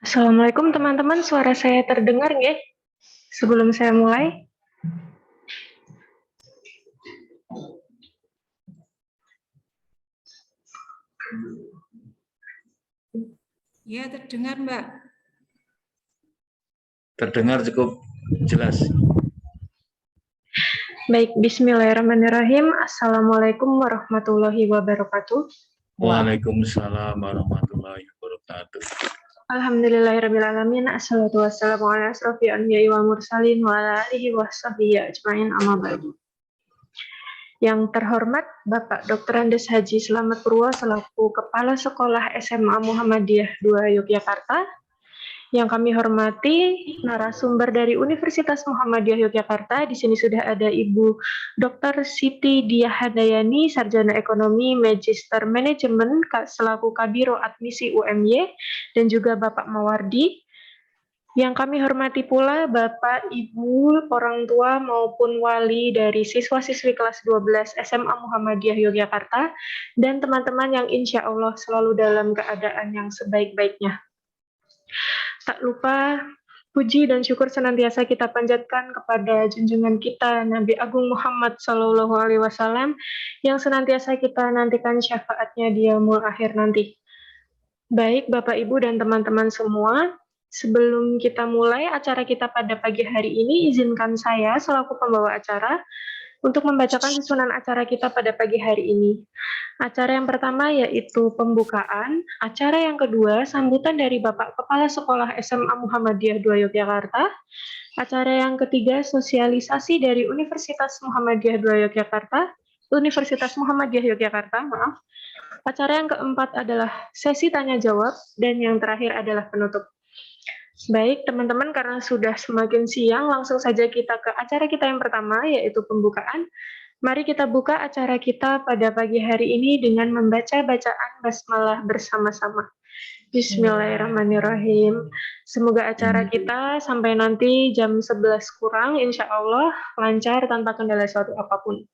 Assalamualaikum teman-teman, suara saya terdengar nggih? Sebelum saya mulai. Ya, terdengar Mbak. Terdengar cukup jelas. Baik, bismillahirrahmanirrahim. Assalamualaikum warahmatullahi wabarakatuh. Waalaikumsalam warahmatullahi wabarakatuh. Alhamdulillahirrabbilalamin. Assalatu wassalamu ala asrofil anbiya'i wal mursalin wa ala alihi wa sahbihi ajma'in amma ba'du. Yang terhormat Bapak Dr. Andes Haji Slamet Purwo selaku Kepala Sekolah SMA Muhammadiyah 2 Yogyakarta. Yang kami hormati narasumber dari Universitas Muhammadiyah Yogyakarta. Di sini sudah ada Ibu Dr. Siti Diah Handayani, Sarjana Ekonomi Magister Manajemen selaku Kabiro Admisi UMY, dan juga Bapak Mawardi. Yang kami hormati pula Bapak, Ibu, orang tua maupun wali dari siswa-siswi kelas 12 SMA Muhammadiyah Yogyakarta, dan teman-teman yang insya Allah selalu dalam keadaan yang sebaik-baiknya. Tak lupa puji dan syukur senantiasa kita panjatkan kepada junjungan kita Nabi Agung Muhammad SAW yang senantiasa kita nantikan syafaatnya di yaumul akhir nanti. Baik Bapak Ibu dan teman-teman semua, sebelum kita mulai acara kita pada pagi hari ini, izinkan saya selaku pembawa acara untuk membacakan susunan acara kita pada pagi hari ini. Acara yang pertama yaitu pembukaan, acara yang kedua sambutan dari Bapak Kepala Sekolah SMA Muhammadiyah 2 Yogyakarta, acara yang ketiga sosialisasi dari Universitas Muhammadiyah 2 Yogyakarta, maaf. Acara yang keempat adalah sesi tanya jawab, dan yang terakhir adalah penutup. Baik teman-teman, karena sudah semakin siang, langsung saja kita ke acara kita yang pertama yaitu pembukaan. Mari kita buka acara kita pada pagi hari ini dengan membaca bacaan basmalah bersama-sama. Bismillahirrahmanirrahim. Semoga acara kita sampai nanti jam 11 kurang, insya Allah lancar tanpa kendala suatu apapun.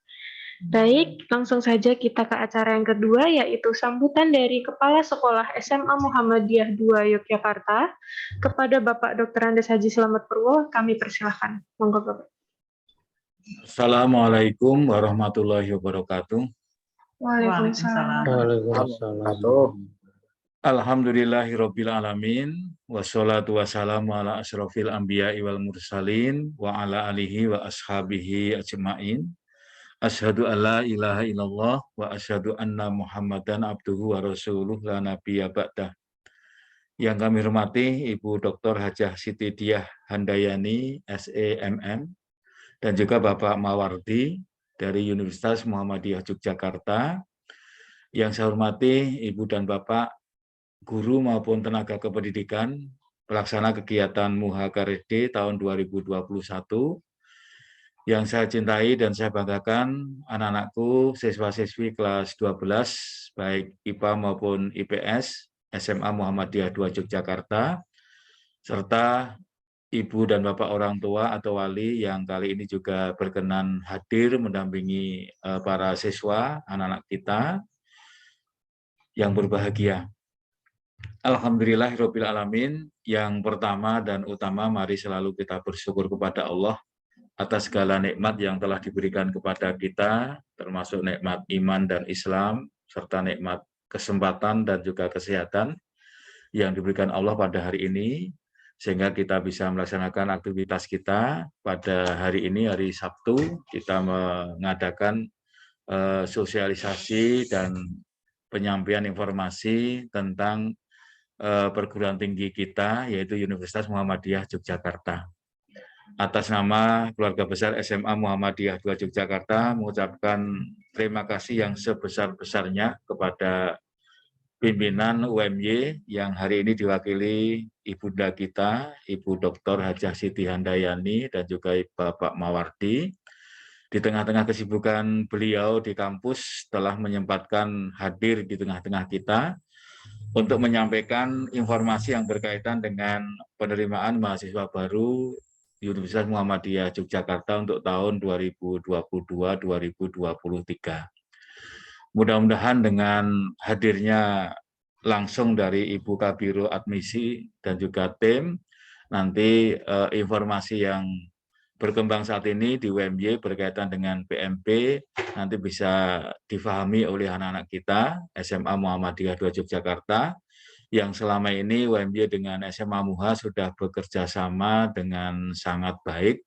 Baik, langsung saja kita ke acara yang kedua, yaitu sambutan dari Kepala Sekolah SMA Muhammadiyah 2 Yogyakarta kepada Bapak Dr. Andes Haji Slamet Purwo. Kami persilahkan. Monggo Bapak. Assalamualaikum warahmatullahi wabarakatuh. Waalaikumsalam. Alhamdulillahirabbil alamin wassalatu wassalamu ala asrofil anbiya'i wal mursalin wa ala alihi wa ashabihi ajma'in. Asyhadu alla ilaha illallah wa asyhadu anna Muhammadan abduhu wa rasuluh la nabiyya ba'dah. Yang kami hormati Ibu Dr. Hajah Siti Diah Handayani, SEMM, dan juga Bapak Mawardi dari Universitas Muhammadiyah Yogyakarta. Yang saya hormati Ibu dan Bapak guru maupun tenaga kependidikan pelaksana kegiatan Muhakarede tahun 2021. Yang saya cintai dan saya banggakan anak-anakku siswa-siswi kelas 12 baik IPA maupun IPS SMA Muhammadiyah 2 Yogyakarta, serta Ibu dan Bapak orang tua atau wali yang kali ini juga berkenan hadir mendampingi para siswa, anak-anak kita yang berbahagia. Alhamdulillahirabbil alamin. Yang pertama dan utama, mari selalu kita bersyukur kepada Allah atas segala nikmat yang telah diberikan kepada kita, termasuk nikmat iman dan Islam, serta nikmat kesempatan dan juga kesehatan yang diberikan Allah pada hari ini, sehingga kita bisa melaksanakan aktivitas kita pada hari ini, hari Sabtu. Kita mengadakan sosialisasi dan penyampaian informasi tentang perguruan tinggi kita, yaitu Universitas Muhammadiyah Yogyakarta. Atas nama keluarga besar SMA Muhammadiyah 2 Yogyakarta, mengucapkan terima kasih yang sebesar-besarnya kepada pimpinan UMY yang hari ini diwakili Ibunda kita, Ibu Dr. Hajah Siti Handayani, dan juga Bapak Mawardi. Di tengah-tengah kesibukan beliau di kampus telah menyempatkan hadir di tengah-tengah kita untuk menyampaikan informasi yang berkaitan dengan penerimaan mahasiswa baru Universitas Muhammadiyah Yogyakarta untuk tahun 2022-2023. Mudah-mudahan dengan hadirnya langsung dari Ibu Kabiro Admisi dan juga tim. Nanti informasi yang berkembang saat ini di UMY berkaitan dengan PMP nanti bisa difahami oleh anak-anak kita SMA Muhammadiyah 2 Yogyakarta yang selama ini UMY dengan SMA MUHA sudah bekerja sama dengan sangat baik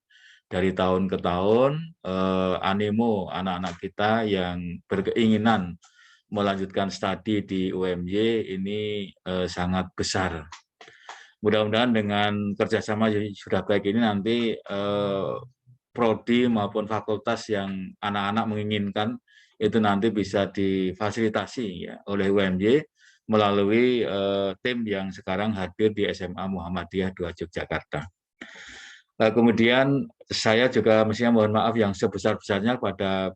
dari tahun ke tahun. Animo anak-anak kita yang berkeinginan melanjutkan studi di UMY ini sangat besar. Mudah-mudahan dengan kerjasama sudah baik ini nanti prodi maupun fakultas yang anak-anak menginginkan itu nanti bisa difasilitasi ya, oleh UMY melalui tim yang sekarang hadir di SMA Muhammadiyah 2 Yogyakarta. Kemudian saya juga mestinya mohon maaf yang sebesar-besarnya pada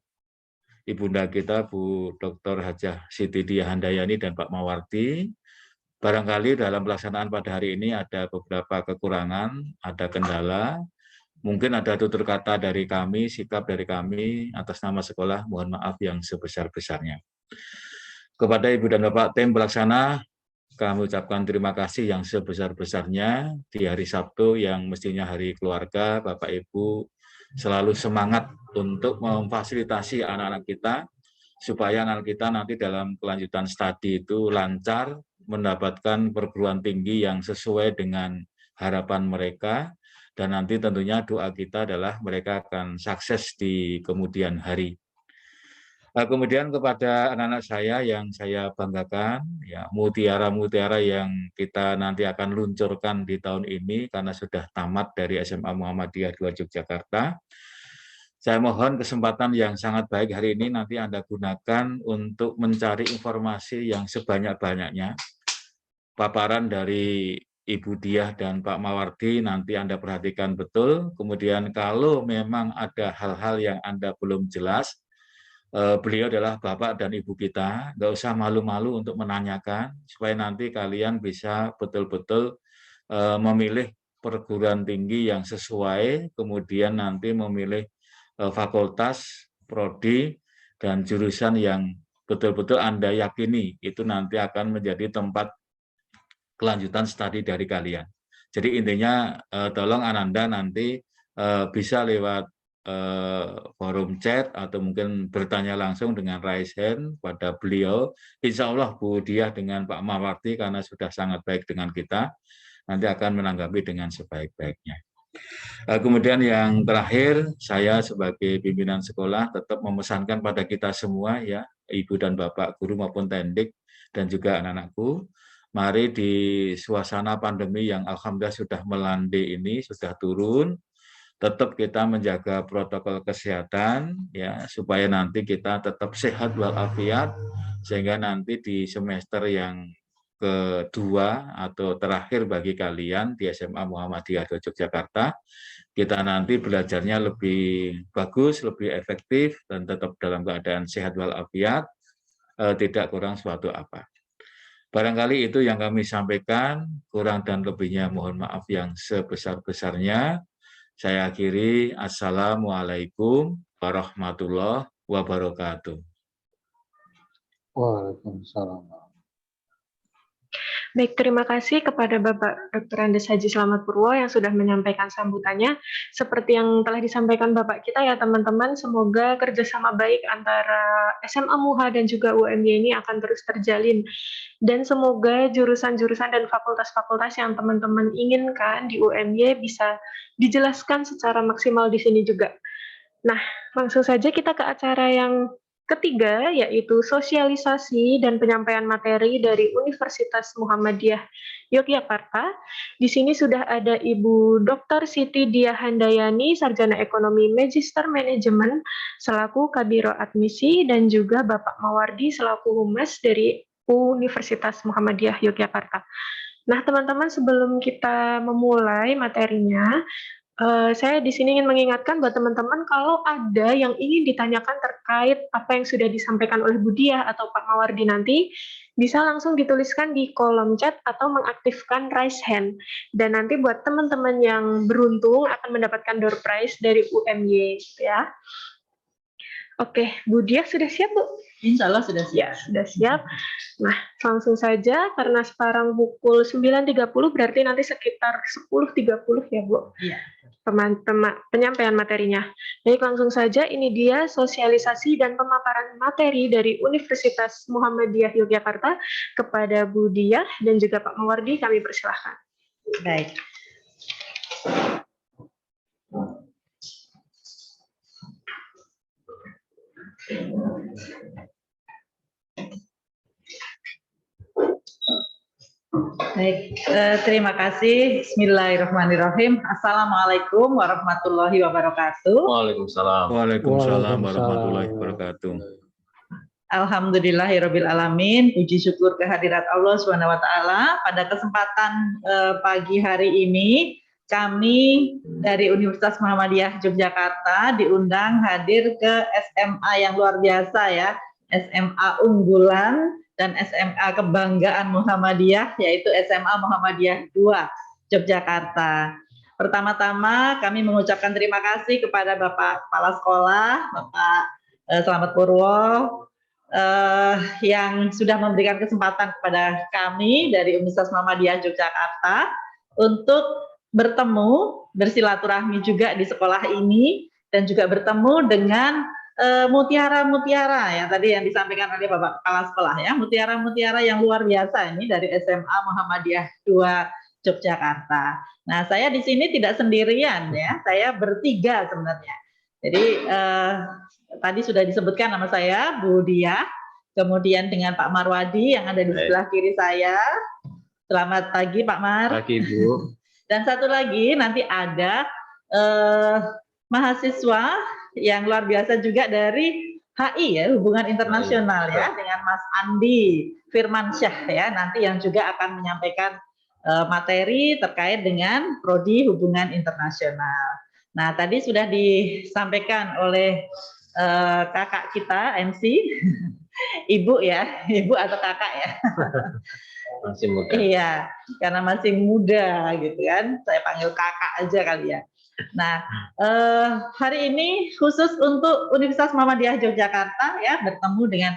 Ibunda kita Bu Dr. Hajah Siti Diah Handayani dan Pak Mawardi. Barangkali dalam pelaksanaan pada hari ini ada beberapa kekurangan, ada kendala, mungkin ada tutur kata dari kami, sikap dari kami, atas nama sekolah, mohon maaf yang sebesar-besarnya. Kepada Ibu dan Bapak tim pelaksana, kami ucapkan terima kasih yang sebesar-besarnya di hari Sabtu yang mestinya hari keluarga, Bapak Ibu selalu semangat untuk memfasilitasi anak-anak kita, supaya anak kita nanti dalam kelanjutan studi itu lancar, mendapatkan perguruan tinggi yang sesuai dengan harapan mereka, dan nanti tentunya doa kita adalah mereka akan sukses di kemudian hari. Kemudian kepada anak-anak saya yang saya banggakan, ya mutiara-mutiara yang kita nanti akan luncurkan di tahun ini karena sudah tamat dari SMA Muhammadiyah 2 Yogyakarta. Saya mohon kesempatan yang sangat baik hari ini nanti Anda gunakan untuk mencari informasi yang sebanyak-banyaknya. Paparan dari Ibu Diah dan Pak Mawardi nanti Anda perhatikan betul. Kemudian kalau memang ada hal-hal yang Anda belum jelas, beliau adalah Bapak dan Ibu kita, nggak usah malu-malu untuk menanyakan, supaya nanti kalian bisa betul-betul memilih perguruan tinggi yang sesuai, kemudian nanti memilih fakultas, prodi, dan jurusan yang betul-betul Anda yakini itu nanti akan menjadi tempat kelanjutan studi dari kalian. Jadi intinya tolong Ananda nanti bisa lewat forum chat atau mungkin bertanya langsung dengan raise hand pada beliau. Insya Allah Bu Diah dengan Pak Mawardi karena sudah sangat baik dengan kita, nanti akan menanggapi dengan sebaik-baiknya. Kemudian yang terakhir, saya sebagai pimpinan sekolah tetap memesankan pada kita semua ya, Ibu dan Bapak guru maupun tendik dan juga anak-anakku, mari di suasana pandemi yang alhamdulillah sudah melandai ini, sudah turun, tetap kita menjaga protokol kesehatan ya supaya nanti kita tetap sehat walafiat sehingga nanti di semester yang kedua atau terakhir bagi kalian di SMA Muhammadiyah 2 Yogyakarta, kita nanti belajarnya lebih bagus, lebih efektif, dan tetap dalam keadaan sehat walafiat, tidak kurang suatu apa. Barangkali itu yang kami sampaikan, kurang dan lebihnya mohon maaf yang sebesar-besarnya. Saya akhiri, Assalamualaikum warahmatullahi wabarakatuh. Waalaikumsalam. Baik, terima kasih kepada Bapak Dr. Andes Haji Slamet Purwo yang sudah menyampaikan sambutannya. Seperti yang telah disampaikan Bapak kita ya teman-teman, semoga kerjasama baik antara SMA MUHA dan juga UMY ini akan terus terjalin. Dan semoga jurusan-jurusan dan fakultas-fakultas yang teman-teman inginkan di UMY bisa dijelaskan secara maksimal di sini juga. Nah, langsung saja kita ke acara yang ketiga, yaitu sosialisasi dan penyampaian materi dari Universitas Muhammadiyah Yogyakarta. Di sini sudah ada Ibu Dr. Siti Diah Handayani, Sarjana Ekonomi Magister Manajemen, selaku Kabiro Admisi, dan juga Bapak Mawardi, selaku Humas dari Universitas Muhammadiyah Yogyakarta. Nah, teman-teman, sebelum kita memulai materinya, saya di sini ingin mengingatkan buat teman-teman kalau ada yang ingin ditanyakan terkait apa yang sudah disampaikan oleh Bu Diah atau Pak Mawardi nanti, bisa langsung dituliskan di kolom chat atau mengaktifkan raise hand. Dan nanti buat teman-teman yang beruntung akan mendapatkan door prize dari UMY, ya. Oke, Bu Diah sudah siap, Bu? Insya Allah sudah Ya, siap. sudah siap. Nah, langsung saja karena sekarang pukul 9.30 berarti nanti sekitar 10.30 ya, Bu. Iya. Penyampaian materinya. Baik, langsung saja ini dia sosialisasi dan pemaparan materi dari Universitas Muhammadiyah Yogyakarta kepada Bu Diah dan juga Pak Mawardi, kami persilahkan. Baik. Baik, terima kasih. Bismillahirrahmanirrahim. Assalamualaikum warahmatullahi wabarakatuh. Waalaikumsalam. Waalaikumsalam warahmatullahi wabarakatuh. Alhamdulillahirabbil alamin. Puji syukur kehadirat Allah Subhanahu wa taala. Pada kesempatan pagi hari ini kami dari Universitas Muhammadiyah Yogyakarta diundang hadir ke SMA yang luar biasa ya, SMA unggulan dan SMA kebanggaan Muhammadiyah, yaitu SMA Muhammadiyah 2 Yogyakarta. Pertama-tama kami mengucapkan terima kasih kepada Bapak Kepala Sekolah, Bapak Slamet Purwo, yang sudah memberikan kesempatan kepada kami dari Universitas Muhammadiyah Yogyakarta untuk bertemu, bersilaturahmi juga di sekolah ini, dan juga bertemu dengan mutiara-mutiara ya tadi yang disampaikan oleh Bapak Kepala Sekolah ya, mutiara-mutiara yang luar biasa ini dari SMA Muhammadiyah 2 Yogyakarta. Nah, saya di sini tidak sendirian ya, saya bertiga sebenarnya. Jadi tadi sudah disebutkan nama saya Bu Diah, kemudian dengan Pak Marwadi yang ada di sebelah kiri saya. Selamat pagi Pak Mar. Pagi Bu. Dan satu lagi nanti ada mahasiswa yang luar biasa juga dari HI ya, Hubungan Internasional ya, dengan Mas Andi Firmansyah ya, nanti yang juga akan menyampaikan materi terkait dengan prodi Hubungan Internasional. Nah, tadi sudah disampaikan oleh kakak kita MC, Ibu ya, Ibu atau kakak ya. Masih muda. Iya, karena masih muda gitu kan, saya panggil kakak aja kali ya. Nah, hari ini khusus untuk Universitas Muhammadiyah Yogyakarta ya, bertemu dengan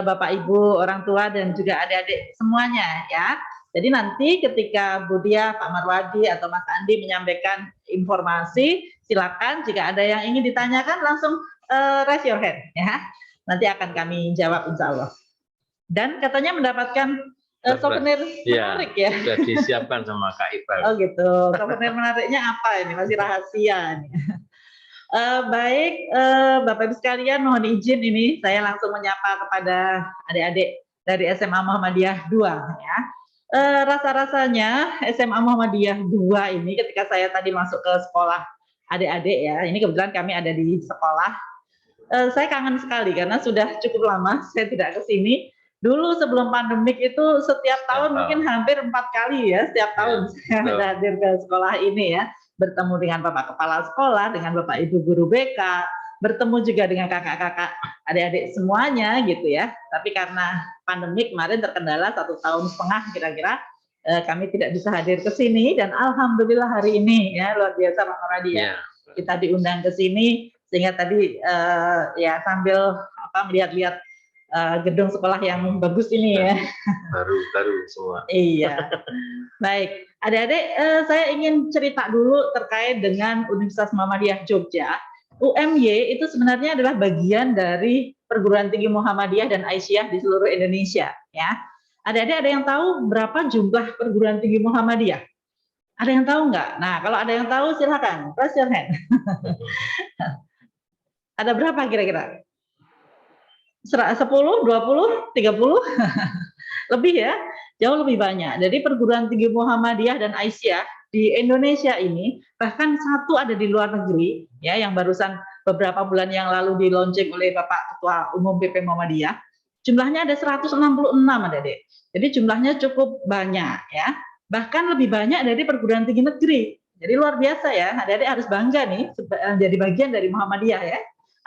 Bapak Ibu, orang tua dan juga adik-adik semuanya ya. Jadi nanti ketika Bu Diah, Pak Marwadi atau Mas Andi menyampaikan informasi, silakan jika ada yang ingin ditanyakan langsung raise your hand ya. Nanti akan kami jawab insya Allah. Dan katanya mendapatkan souvenir menarik ya. Sudah disiapkan sama Kak Iqbal. Oh gitu. Souvenir menariknya apa ini? Masih rahasia nih. Baik, Bapak Ibu sekalian, mohon izin ini saya langsung menyapa kepada adik-adik dari SMA Muhammadiyah 2 ya. Rasa-rasanya SMA Muhammadiyah 2 ini ketika saya tadi masuk ke sekolah adik-adik ya, ini kebetulan kami ada di sekolah. Saya kangen sekali karena sudah cukup lama saya tidak ke sini. Dulu sebelum pandemik itu setiap tahun mungkin hampir 4 kali ya, setiap tahun saya hadir ke sekolah ini ya, bertemu dengan Bapak Kepala Sekolah, dengan Bapak Ibu Guru BK, bertemu juga dengan kakak-kakak adik-adik semuanya gitu ya. Tapi karena pandemik kemarin terkendala 1,5 tahun kira-kira, kami tidak bisa hadir ke sini dan alhamdulillah hari ini ya luar biasa Pak Maradi ya. Kita diundang ke sini sehingga tadi ya sambil melihat-lihat gedung sekolah yang bagus ini ya. Baru semua. Iya. Baik, adik-adik saya ingin cerita dulu terkait dengan Universitas Muhammadiyah Jogja. UMY itu sebenarnya adalah bagian dari perguruan tinggi Muhammadiyah dan Aisyah di seluruh Indonesia ya. Adik-adik ada yang tahu berapa jumlah perguruan tinggi Muhammadiyah? Ada yang tahu nggak? Nah, kalau ada yang tahu silakan, raise your hand. Ada berapa kira-kira? 10, 20, 30? Lebih ya, jauh lebih banyak. Jadi perguruan tinggi Muhammadiyah dan Aisyah di Indonesia ini, bahkan satu ada di luar negeri, ya, yang barusan beberapa bulan yang lalu di launching oleh Bapak Ketua Umum PP Muhammadiyah, jumlahnya ada 166 adik-adik. Jadi jumlahnya cukup banyak ya, bahkan lebih banyak dari perguruan tinggi negeri. Jadi luar biasa ya, adik-adik harus bangga nih jadi bagian dari Muhammadiyah ya,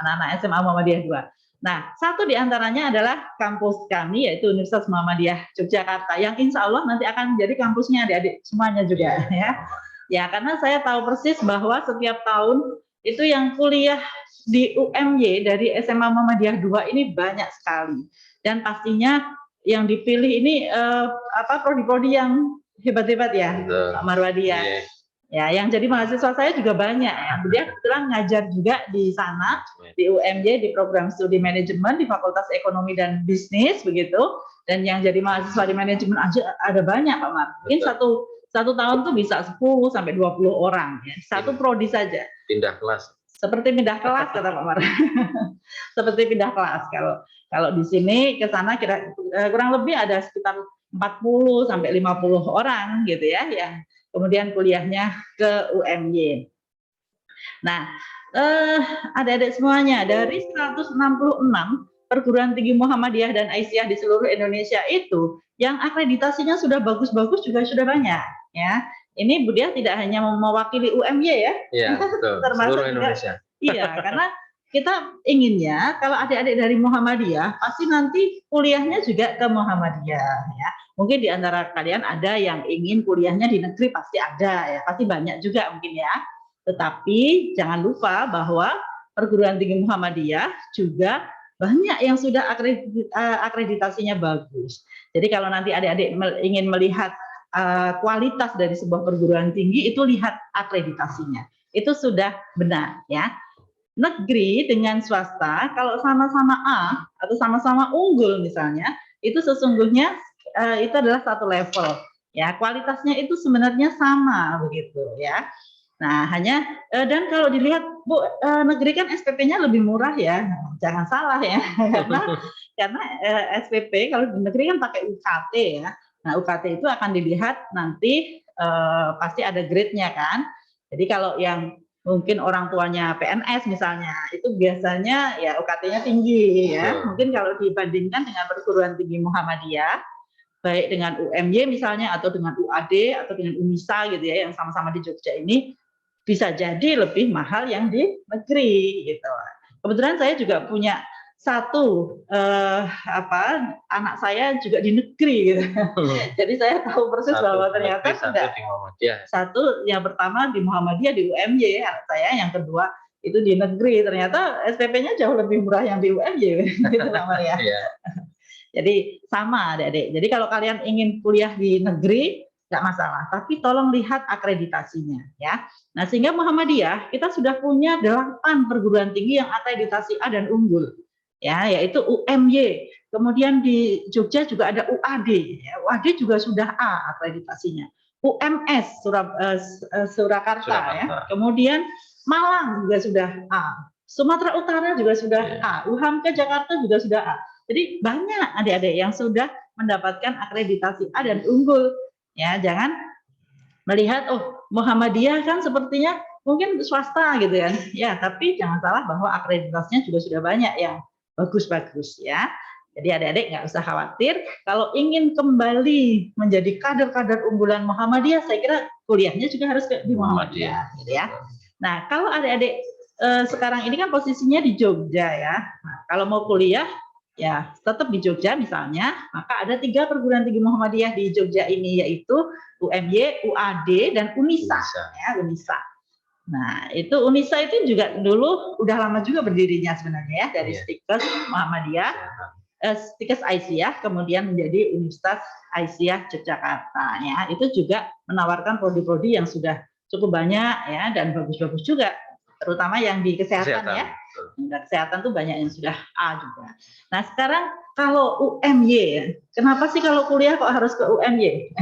anak-anak SMA Muhammadiyah 2. Nah, satu di antaranya adalah kampus kami, yaitu Universitas Muhammadiyah Yogyakarta, yang insya Allah nanti akan menjadi kampusnya adik-adik semuanya juga ya. Ya, karena saya tahu persis bahwa setiap tahun itu yang kuliah di UMY dari SMA Muhammadiyah 2 ini banyak sekali, dan pastinya yang dipilih ini prodi-prodi yang hebat-hebat ya, Betul. Pak Marwadi ya. Iya. Ya, yang jadi mahasiswa saya juga banyak ya. Dia kebetulan ngajar juga di sana, di UMY, di program studi manajemen di Fakultas Ekonomi dan Bisnis begitu. Dan yang jadi mahasiswa di manajemen aja ada banyak, Pak Mar. Mungkin satu tahun tuh bisa 10 sampai 20 orang ya. Satu prodi saja. Pindah kelas. Seperti pindah kelas kata Pak Mar. Seperti pindah kelas. Kalau di sini ke sana kurang lebih ada sekitar 40 sampai 50 orang gitu ya, yang kemudian kuliahnya ke UMY. Nah, adik-adik semuanya, dari 166 perguruan tinggi Muhammadiyah dan Aisyah di seluruh Indonesia itu, yang akreditasinya sudah bagus-bagus juga sudah banyak. Ya, ini Bu Dia tidak hanya mewakili UMY ya, Iya, betul. termasuk Seluruh Indonesia. Iya, karena kita inginnya kalau adik-adik dari Muhammadiyah pasti nanti kuliahnya juga ke Muhammadiyah ya. Mungkin di antara kalian ada yang ingin kuliahnya di negeri, pasti ada ya, pasti banyak juga mungkin ya. Tetapi jangan lupa bahwa perguruan tinggi Muhammadiyah juga banyak yang sudah akreditasinya bagus. Jadi kalau nanti adik-adik ingin melihat kualitas dari sebuah perguruan tinggi, itu lihat akreditasinya. Itu sudah benar ya. Negeri dengan swasta kalau sama-sama A atau sama-sama unggul misalnya, itu sesungguhnya itu adalah satu level ya, kualitasnya itu sebenarnya sama begitu ya. Nah, hanya dan kalau dilihat Bu, negeri kan SPP-nya lebih murah ya, jangan salah ya, karena SPP kalau di negeri kan pakai UKT ya. Nah, UKT itu akan dilihat nanti pasti ada grade-nya kan. Jadi kalau yang mungkin orang tuanya PNS misalnya, itu biasanya ya UKT-nya tinggi ya. Mungkin kalau dibandingkan dengan perguruan tinggi Muhammadiyah, baik dengan UMY misalnya atau dengan UAD atau dengan UNISA gitu ya, yang sama-sama di Jogja ini, bisa jadi lebih mahal yang di negeri gitu. Kebetulan saya juga punya satu anak saya juga di negeri gitu. Jadi saya tahu persis bahwa ternyata satu yang pertama di Muhammadiyah di UMY anak saya, yang kedua itu di negeri, ternyata SPP-nya jauh lebih murah yang di UMY gitu ya. Jadi sama adik-adik. Jadi kalau kalian ingin kuliah di negeri nggak masalah, tapi tolong lihat akreditasinya ya. Nah, sehingga Muhammadiyah kita sudah punya 8 perguruan tinggi yang akreditasi A dan unggul ya, yaitu UMY. Kemudian di Jogja juga ada UAD ya. UAD juga sudah A akreditasinya. UMS Surakarta ya. Kemudian Malang juga sudah A. Sumatera Utara juga sudah A. UHAMKA Jakarta juga sudah A. Jadi banyak adik-adik yang sudah mendapatkan akreditasi A dan unggul. Ya, jangan melihat Muhammadiyah kan sepertinya mungkin swasta gitu kan. Ya, tapi jangan salah bahwa akreditasinya juga sudah banyak yang bagus-bagus ya. Jadi adik-adik nggak usah khawatir. Kalau ingin kembali menjadi kader-kader unggulan Muhammadiyah, saya kira kuliahnya juga harus di Muhammadiyah gitu ya. Nah, kalau adik-adik sekarang ini kan posisinya di Jogja ya. Nah, kalau mau kuliah ya tetap di Jogja misalnya, maka ada 3 perguruan tinggi Muhammadiyah di Jogja ini, yaitu UMY, UAD, dan UNISA. Ya, UNISA. Nah, itu UNISA itu juga dulu udah lama juga berdirinya sebenarnya ya, dari Stikes Muhammadiyah, Stikes Aisyah, kemudian menjadi Universitas Aisyah Yogyakarta. Ya, itu juga menawarkan prodi-prodi yang sudah cukup banyak ya, dan bagus-bagus juga, terutama yang di kesehatan. Ya. Kesehatan tuh banyak yang sudah A juga. Nah, sekarang kalau UMY, kenapa sih kalau kuliah kok harus ke UMY?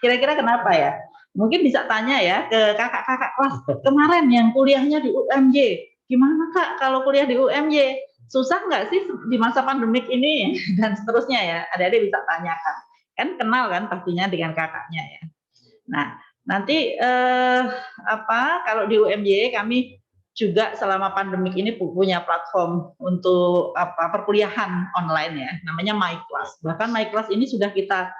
Kira-kira kenapa ya? Mungkin bisa tanya ya ke kakak-kakak kelas kemarin yang kuliahnya di UMY. Gimana Kak kalau kuliah di UMY? Susah nggak sih di masa pandemik ini? Dan seterusnya ya, adik-adik bisa tanyakan. Kan kenal kan pastinya dengan kakaknya ya. Nah, nanti kalau di UMY kami juga selama pandemik ini punya platform untuk perkuliahan online ya, namanya MyClass. Bahkan MyClass ini sudah kita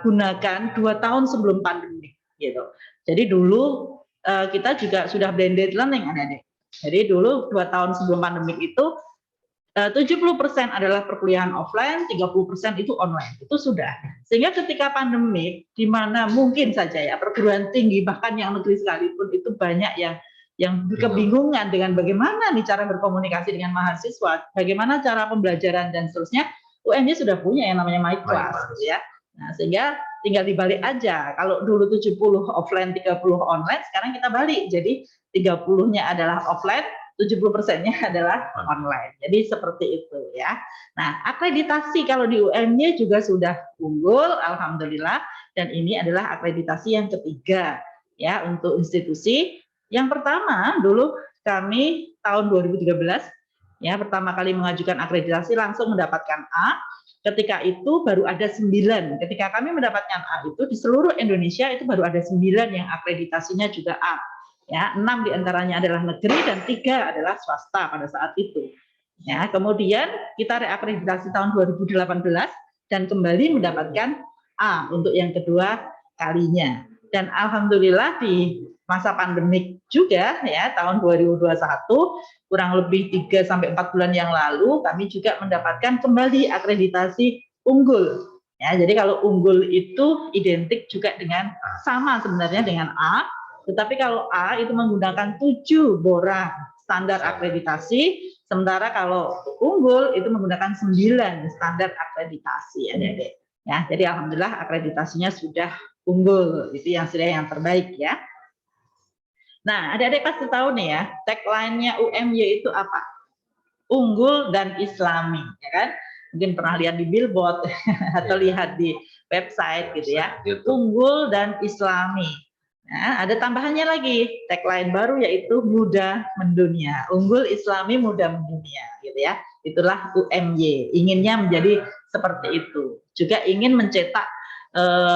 gunakan 2 tahun sebelum pandemik gitu. Jadi dulu kita juga sudah blended learning adik-adik. Jadi dulu 2 tahun sebelum pandemik itu 70% adalah perkuliahan offline, 30% itu online. Itu sudah. Sehingga ketika pandemik, di mana mungkin saja ya perguruan tinggi bahkan yang negeri sekalipun itu banyak yang yang kebingungan dengan bagaimana nih cara berkomunikasi dengan mahasiswa, bagaimana cara pembelajaran dan seterusnya, UMY sudah punya yang namanya MyClass, gitu ya. Nah, sehingga tinggal dibalik aja. Kalau dulu 70 offline, 30 online, sekarang kita balik. Jadi 30-nya adalah offline, 70%-nya adalah online. Jadi seperti itu ya. Nah, akreditasi kalau di UMY juga sudah unggul, alhamdulillah. Dan ini adalah akreditasi yang ketiga ya untuk institusi. Yang pertama dulu kami tahun 2013 ya pertama kali mengajukan akreditasi langsung mendapatkan A. Ketika itu baru ada 9. Ketika kami mendapatkan A itu di seluruh Indonesia itu baru ada 9 yang akreditasinya juga A. Ya, 6 diantaranya adalah negeri dan 3 adalah swasta pada saat itu. Ya, kemudian kita reakreditasi tahun 2018 dan kembali mendapatkan A untuk yang kedua kalinya. Dan alhamdulillah di masa pandemik juga ya tahun 2021 kurang lebih 3 sampai 4 bulan yang lalu kami juga mendapatkan kembali akreditasi unggul. Ya, jadi kalau unggul itu identik juga dengan sama sebenarnya dengan A, tetapi kalau A itu menggunakan 7 borang standar akreditasi, sementara kalau unggul itu menggunakan 9 standar akreditasi, adik-adik. Ya, jadi alhamdulillah akreditasinya sudah unggul, itu yang sudah yang terbaik ya. Nah, adik-adik pasti tahu nih ya, tagline-nya UMY itu apa? Unggul dan Islami, ya kan? Mungkin pernah lihat di billboard atau lihat di website gitu ya. Unggul dan Islami. Nah, ada tambahannya lagi, tagline baru yaitu muda mendunia. Unggul, Islami, muda mendunia, gitu ya. Itulah UMY. Inginnya menjadi seperti itu. Juga ingin mencetak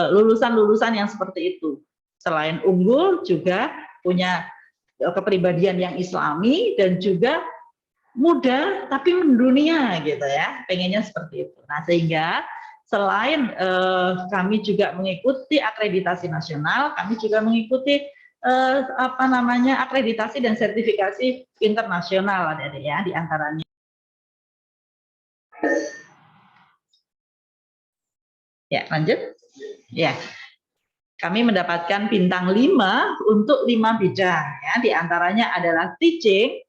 lulusan-lulusan yang seperti itu. Selain unggul, juga punya kepribadian yang Islami dan juga muda tapi mendunia, gitu ya. Pengennya seperti itu. Nah, sehingga selain kami juga mengikuti akreditasi nasional, kami juga mengikuti akreditasi dan sertifikasi internasional, adik-adik ya, di antaranya. Ya, lanjut. Ya, kami mendapatkan bintang 5 untuk 5 bidang. Ya, di antaranya adalah teaching,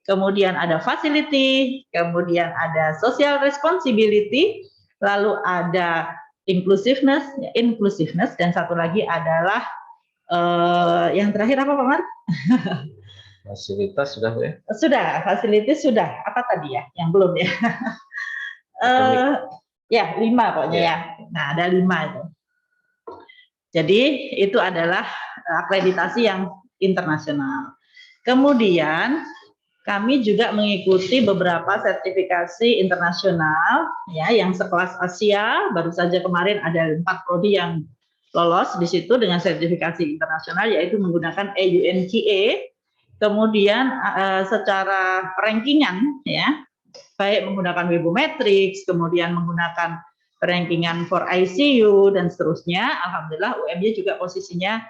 kemudian ada facility, kemudian ada social responsibility, lalu ada inclusiveness, dan satu lagi adalah yang terakhir apa Pak Mar? Fasilitas sudah ya? Sudah, fasilitas sudah. Apa tadi ya? Yang belum ya? Ya 5 pokoknya ya. Nah, ada 5 itu. Jadi itu adalah akreditasi yang internasional. Kemudian kami juga mengikuti beberapa sertifikasi internasional ya yang sekelas Asia. Baru saja kemarin ada 4 prodi yang lolos di situ dengan sertifikasi internasional yaitu menggunakan EUNQA. Kemudian secara rankingan ya baik menggunakan Webometrics, kemudian menggunakan rankingan for ICU dan seterusnya. Alhamdulillah UMY juga posisinya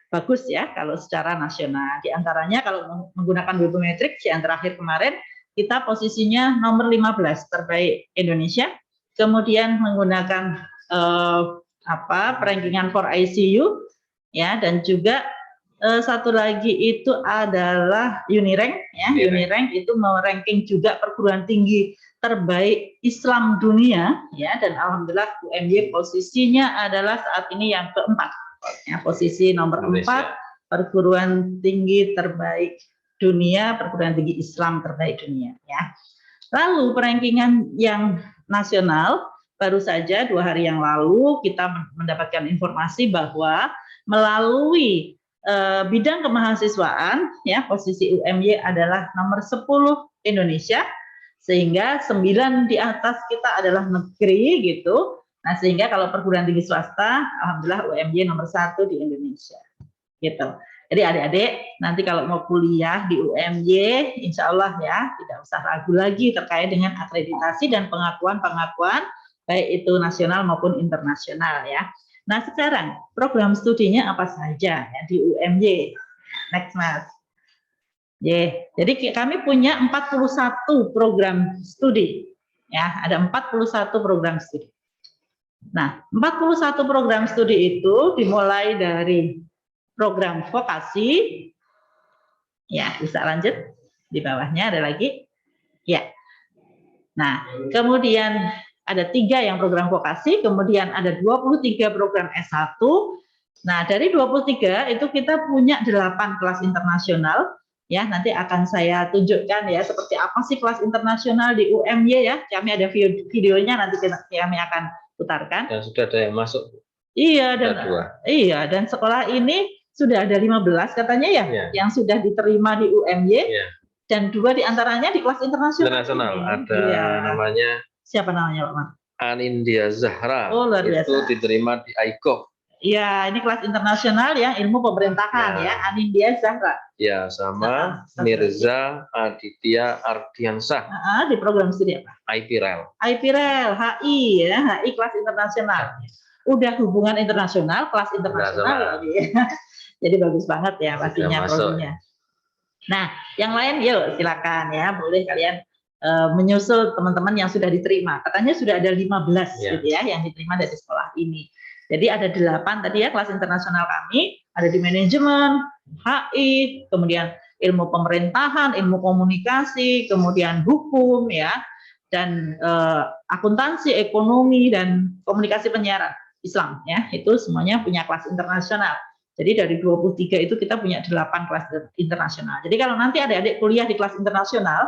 bagus ya kalau secara nasional. Di antaranya kalau menggunakan Webometrics yang terakhir kemarin kita posisinya nomor 15 terbaik Indonesia. Kemudian menggunakan rankingan for ICU ya, dan juga satu lagi itu adalah Unirank ya. Unirank itu meranking juga perguruan tinggi terbaik Islam dunia ya, dan alhamdulillah UMY posisinya adalah saat ini yang keempat ya, posisi nomor 4 perguruan tinggi terbaik dunia, perguruan tinggi Islam terbaik dunia ya. Lalu perankingan yang nasional baru saja 2 hari yang lalu kita mendapatkan informasi bahwa melalui bidang kemahasiswaan ya posisi UMY adalah nomor 10 Indonesia, sehingga 9 di atas kita adalah negeri gitu. Nah, sehingga kalau perguruan tinggi swasta alhamdulillah UMY nomor 1 di Indonesia gitu. Jadi adik-adik nanti kalau mau kuliah di UMY insya Allah ya tidak usah ragu lagi terkait dengan akreditasi dan pengakuan-pengakuan baik itu nasional maupun internasional ya. Nah, sekarang program studinya apa saja ya di UMY? Next, Mas. Jadi kami punya 41 program studi. Ya, ada 41 program studi. Nah, 41 program studi itu dimulai dari program vokasi, Ya, bisa lanjut. Di bawahnya ada lagi. Ya. Nah, kemudian ada 3 yang program vokasi, kemudian ada 23 program S1. Nah, dari 23 itu kita punya 8 kelas internasional. Ya, nanti akan saya tunjukkan ya seperti apa sih kelas internasional di UMY ya. Kami ada videonya, nanti kami akan putarkan. Dan sudah ada yang masuk. Iya, dan Ada 2. iya, dan sekolah ini sudah ada 15 katanya ya, Iya. yang sudah diterima di UMY. Iya. Dan 2 diantaranya di kelas internasional. Internasional ini. ada Iya. namanya Siapa namanya Pak Mar? Anindya Zahra. Oh, luar biasa. Itu diterima di IGOV. Iya, ini kelas internasional yang ilmu pemerintahan ya, Anindya Zahra. Ya, sama Satu Mirza Aditya Ardiansah, Di program studi apa? IPREL. IPREL, HI ya, HI kelas internasional. Udah hubungan internasional, kelas internasional. Jadi bagus banget ya pastinya masuk. prodinya. Nah, yang lain yuk silakan ya, boleh kalian menyusul teman-teman yang sudah diterima. Katanya sudah ada 15 gitu ya yang diterima dari sekolah ini. Jadi ada 8 tadi ya kelas internasional kami, ada di manajemen, HI, kemudian ilmu pemerintahan, ilmu komunikasi, kemudian hukum ya, dan akuntansi, ekonomi, dan komunikasi penyiaran Islam ya. Itu semuanya punya kelas internasional. Jadi dari 23 itu kita punya 8 kelas internasional. Jadi kalau nanti adik-adik kuliah di kelas internasional,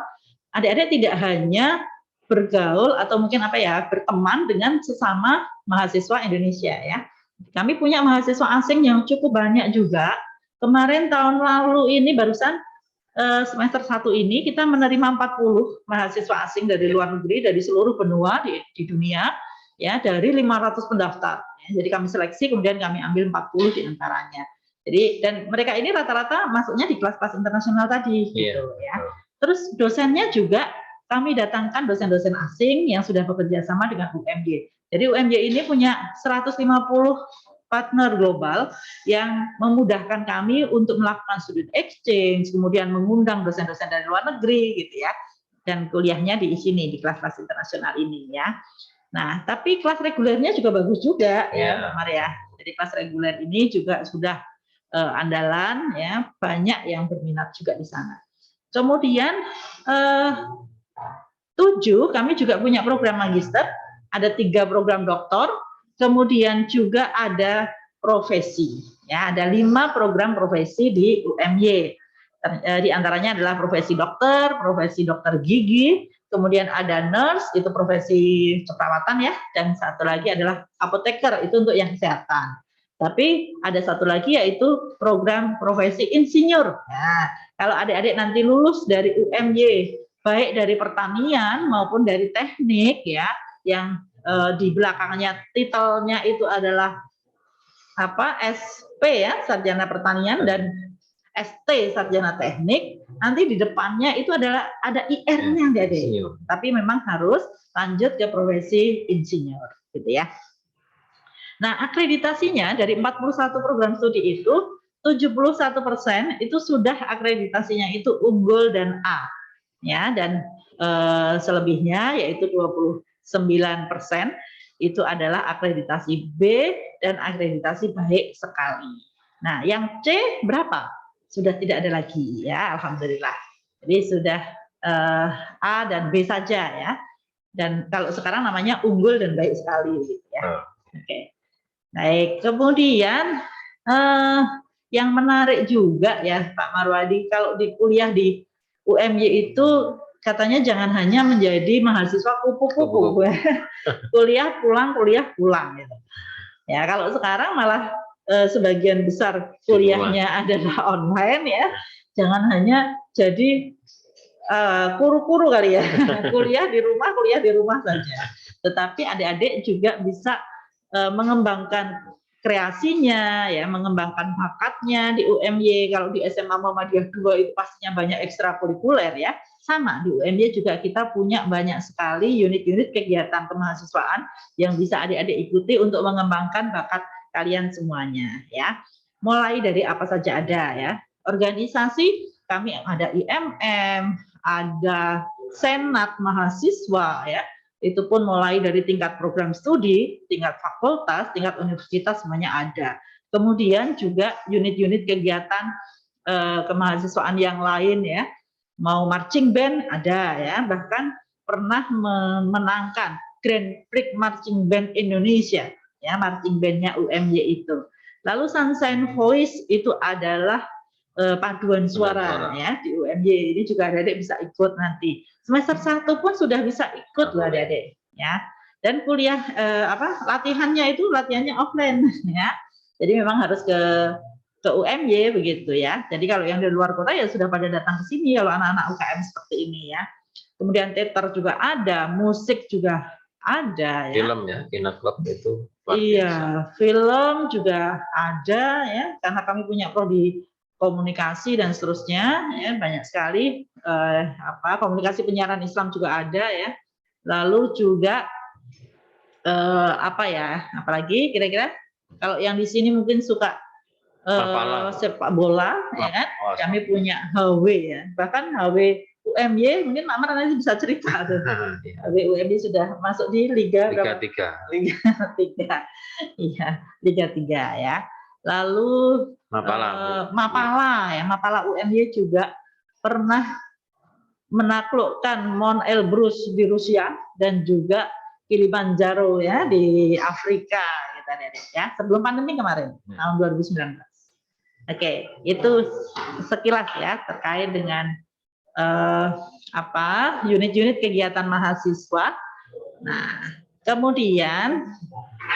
adik-adik tidak hanya bergaul atau mungkin berteman dengan sesama mahasiswa Indonesia ya. Kami punya mahasiswa asing yang cukup banyak juga. Kemarin tahun lalu ini barusan semester 1 ini kita menerima 40 mahasiswa asing dari luar negeri dari seluruh benua di dunia ya, dari 500 pendaftar. Jadi kami seleksi kemudian kami ambil 40 di antaranya. Jadi dan mereka ini rata-rata masuknya di kelas-kelas internasional tadi gitu ya. Terus dosennya juga kami datangkan dosen-dosen asing yang sudah bekerja sama dengan UMY. Jadi UMY ini punya 150 partner global yang memudahkan kami untuk melakukan student exchange, kemudian mengundang dosen-dosen dari luar negeri gitu ya. Dan kuliahnya di sini di kelas-kelas internasional ini ya. Nah, tapi kelas regulernya juga bagus juga ya, Pak Maria. Jadi kelas reguler ini juga sudah andalan ya, banyak yang berminat juga di sana. Kemudian 7 kami juga punya program magister, ada 3 program doktor, kemudian juga ada profesi ya, ada 5 program profesi di UMY. Di antaranya adalah profesi dokter gigi, kemudian ada nurse itu profesi keperawatan ya, dan satu lagi adalah apoteker itu untuk yang kesehatan. Tapi ada satu lagi yaitu program profesi insinyur. Nah, kalau adik-adik nanti lulus dari UMY baik dari pertanian maupun dari teknik ya, yang di belakangnya titelnya itu adalah SP ya, sarjana pertanian, dan ST sarjana teknik, nanti di depannya itu adalah ada IR-nya Dede. Tapi memang harus lanjut ke profesi insinyur gitu ya. Nah, akreditasinya dari 41 program studi itu 71% itu sudah akreditasinya itu unggul dan A. Ya, dan selebihnya yaitu 29% itu adalah akreditasi B dan akreditasi baik sekali. Nah, yang C berapa? Sudah tidak ada lagi ya, alhamdulillah. Jadi sudah A dan B saja ya. Dan kalau sekarang namanya unggul dan baik sekali gitu ya. Oke. Baik, kemudian yang menarik juga ya Pak Marwadi, kalau di kuliah di UMY itu katanya jangan hanya menjadi mahasiswa kupu-kupu, kuliah pulang gitu. Ya kalau sekarang malah sebagian besar kuliahnya adalah online ya, jangan hanya jadi kuru-kuru kali ya, kuliah di rumah saja. Tetapi adik-adik juga bisa mengembangkan kreasinya, ya, mengembangkan bakatnya di UMY. Kalau di SMA Muhammadiyah 2 itu pastinya banyak ekstrakurikuler ya. Sama di UMY juga kita punya banyak sekali unit-unit kegiatan kemahasiswaan yang bisa adik-adik ikuti untuk mengembangkan bakat kalian semuanya ya. Mulai dari apa saja ada ya. Organisasi kami ada IMM, ada Senat mahasiswa ya. Itu pun mulai dari tingkat program studi, tingkat fakultas, tingkat universitas semuanya ada. Kemudian juga unit-unit kegiatan kemahasiswaan yang lain ya, mau marching band ada ya, bahkan pernah memenangkan Grand Prix Marching Band Indonesia ya, marching bandnya UMY itu. Lalu Sunshine Voice itu adalah paduan suara ya di UMY, ini juga adik-adik bisa ikut nanti. Semester 1 pun sudah bisa ikut loh adik-adik ya. Dan kuliah latihannya offline ya. Jadi memang harus ke UMY begitu ya. Jadi kalau yang di luar kota ya sudah pada datang ke sini kalau anak-anak UKM seperti ini ya. Kemudian teater juga ada, musik juga ada ya. Film ya, Kina Club itu. Iya, film juga ada ya, karena kami punya prodi komunikasi dan seterusnya ya, banyak sekali komunikasi penyiaran Islam juga ada ya. Lalu juga apalagi kira-kira kalau yang di sini mungkin suka sepak bola ya kan, kami punya HW ya, bahkan HW UMY mungkin Mak Mar nanti bisa cerita tuh. HW UMY sudah masuk di Liga 3. Liga 3. Iya, Liga 3 ya. Lalu Mapala UMY juga pernah menaklukkan Mount Elbrus di Rusia dan juga Kilimanjaro ya di Afrika ya, sebelum pandemi kemarin tahun 2019. Oke, itu sekilas ya terkait dengan unit-unit kegiatan mahasiswa. Nah, kemudian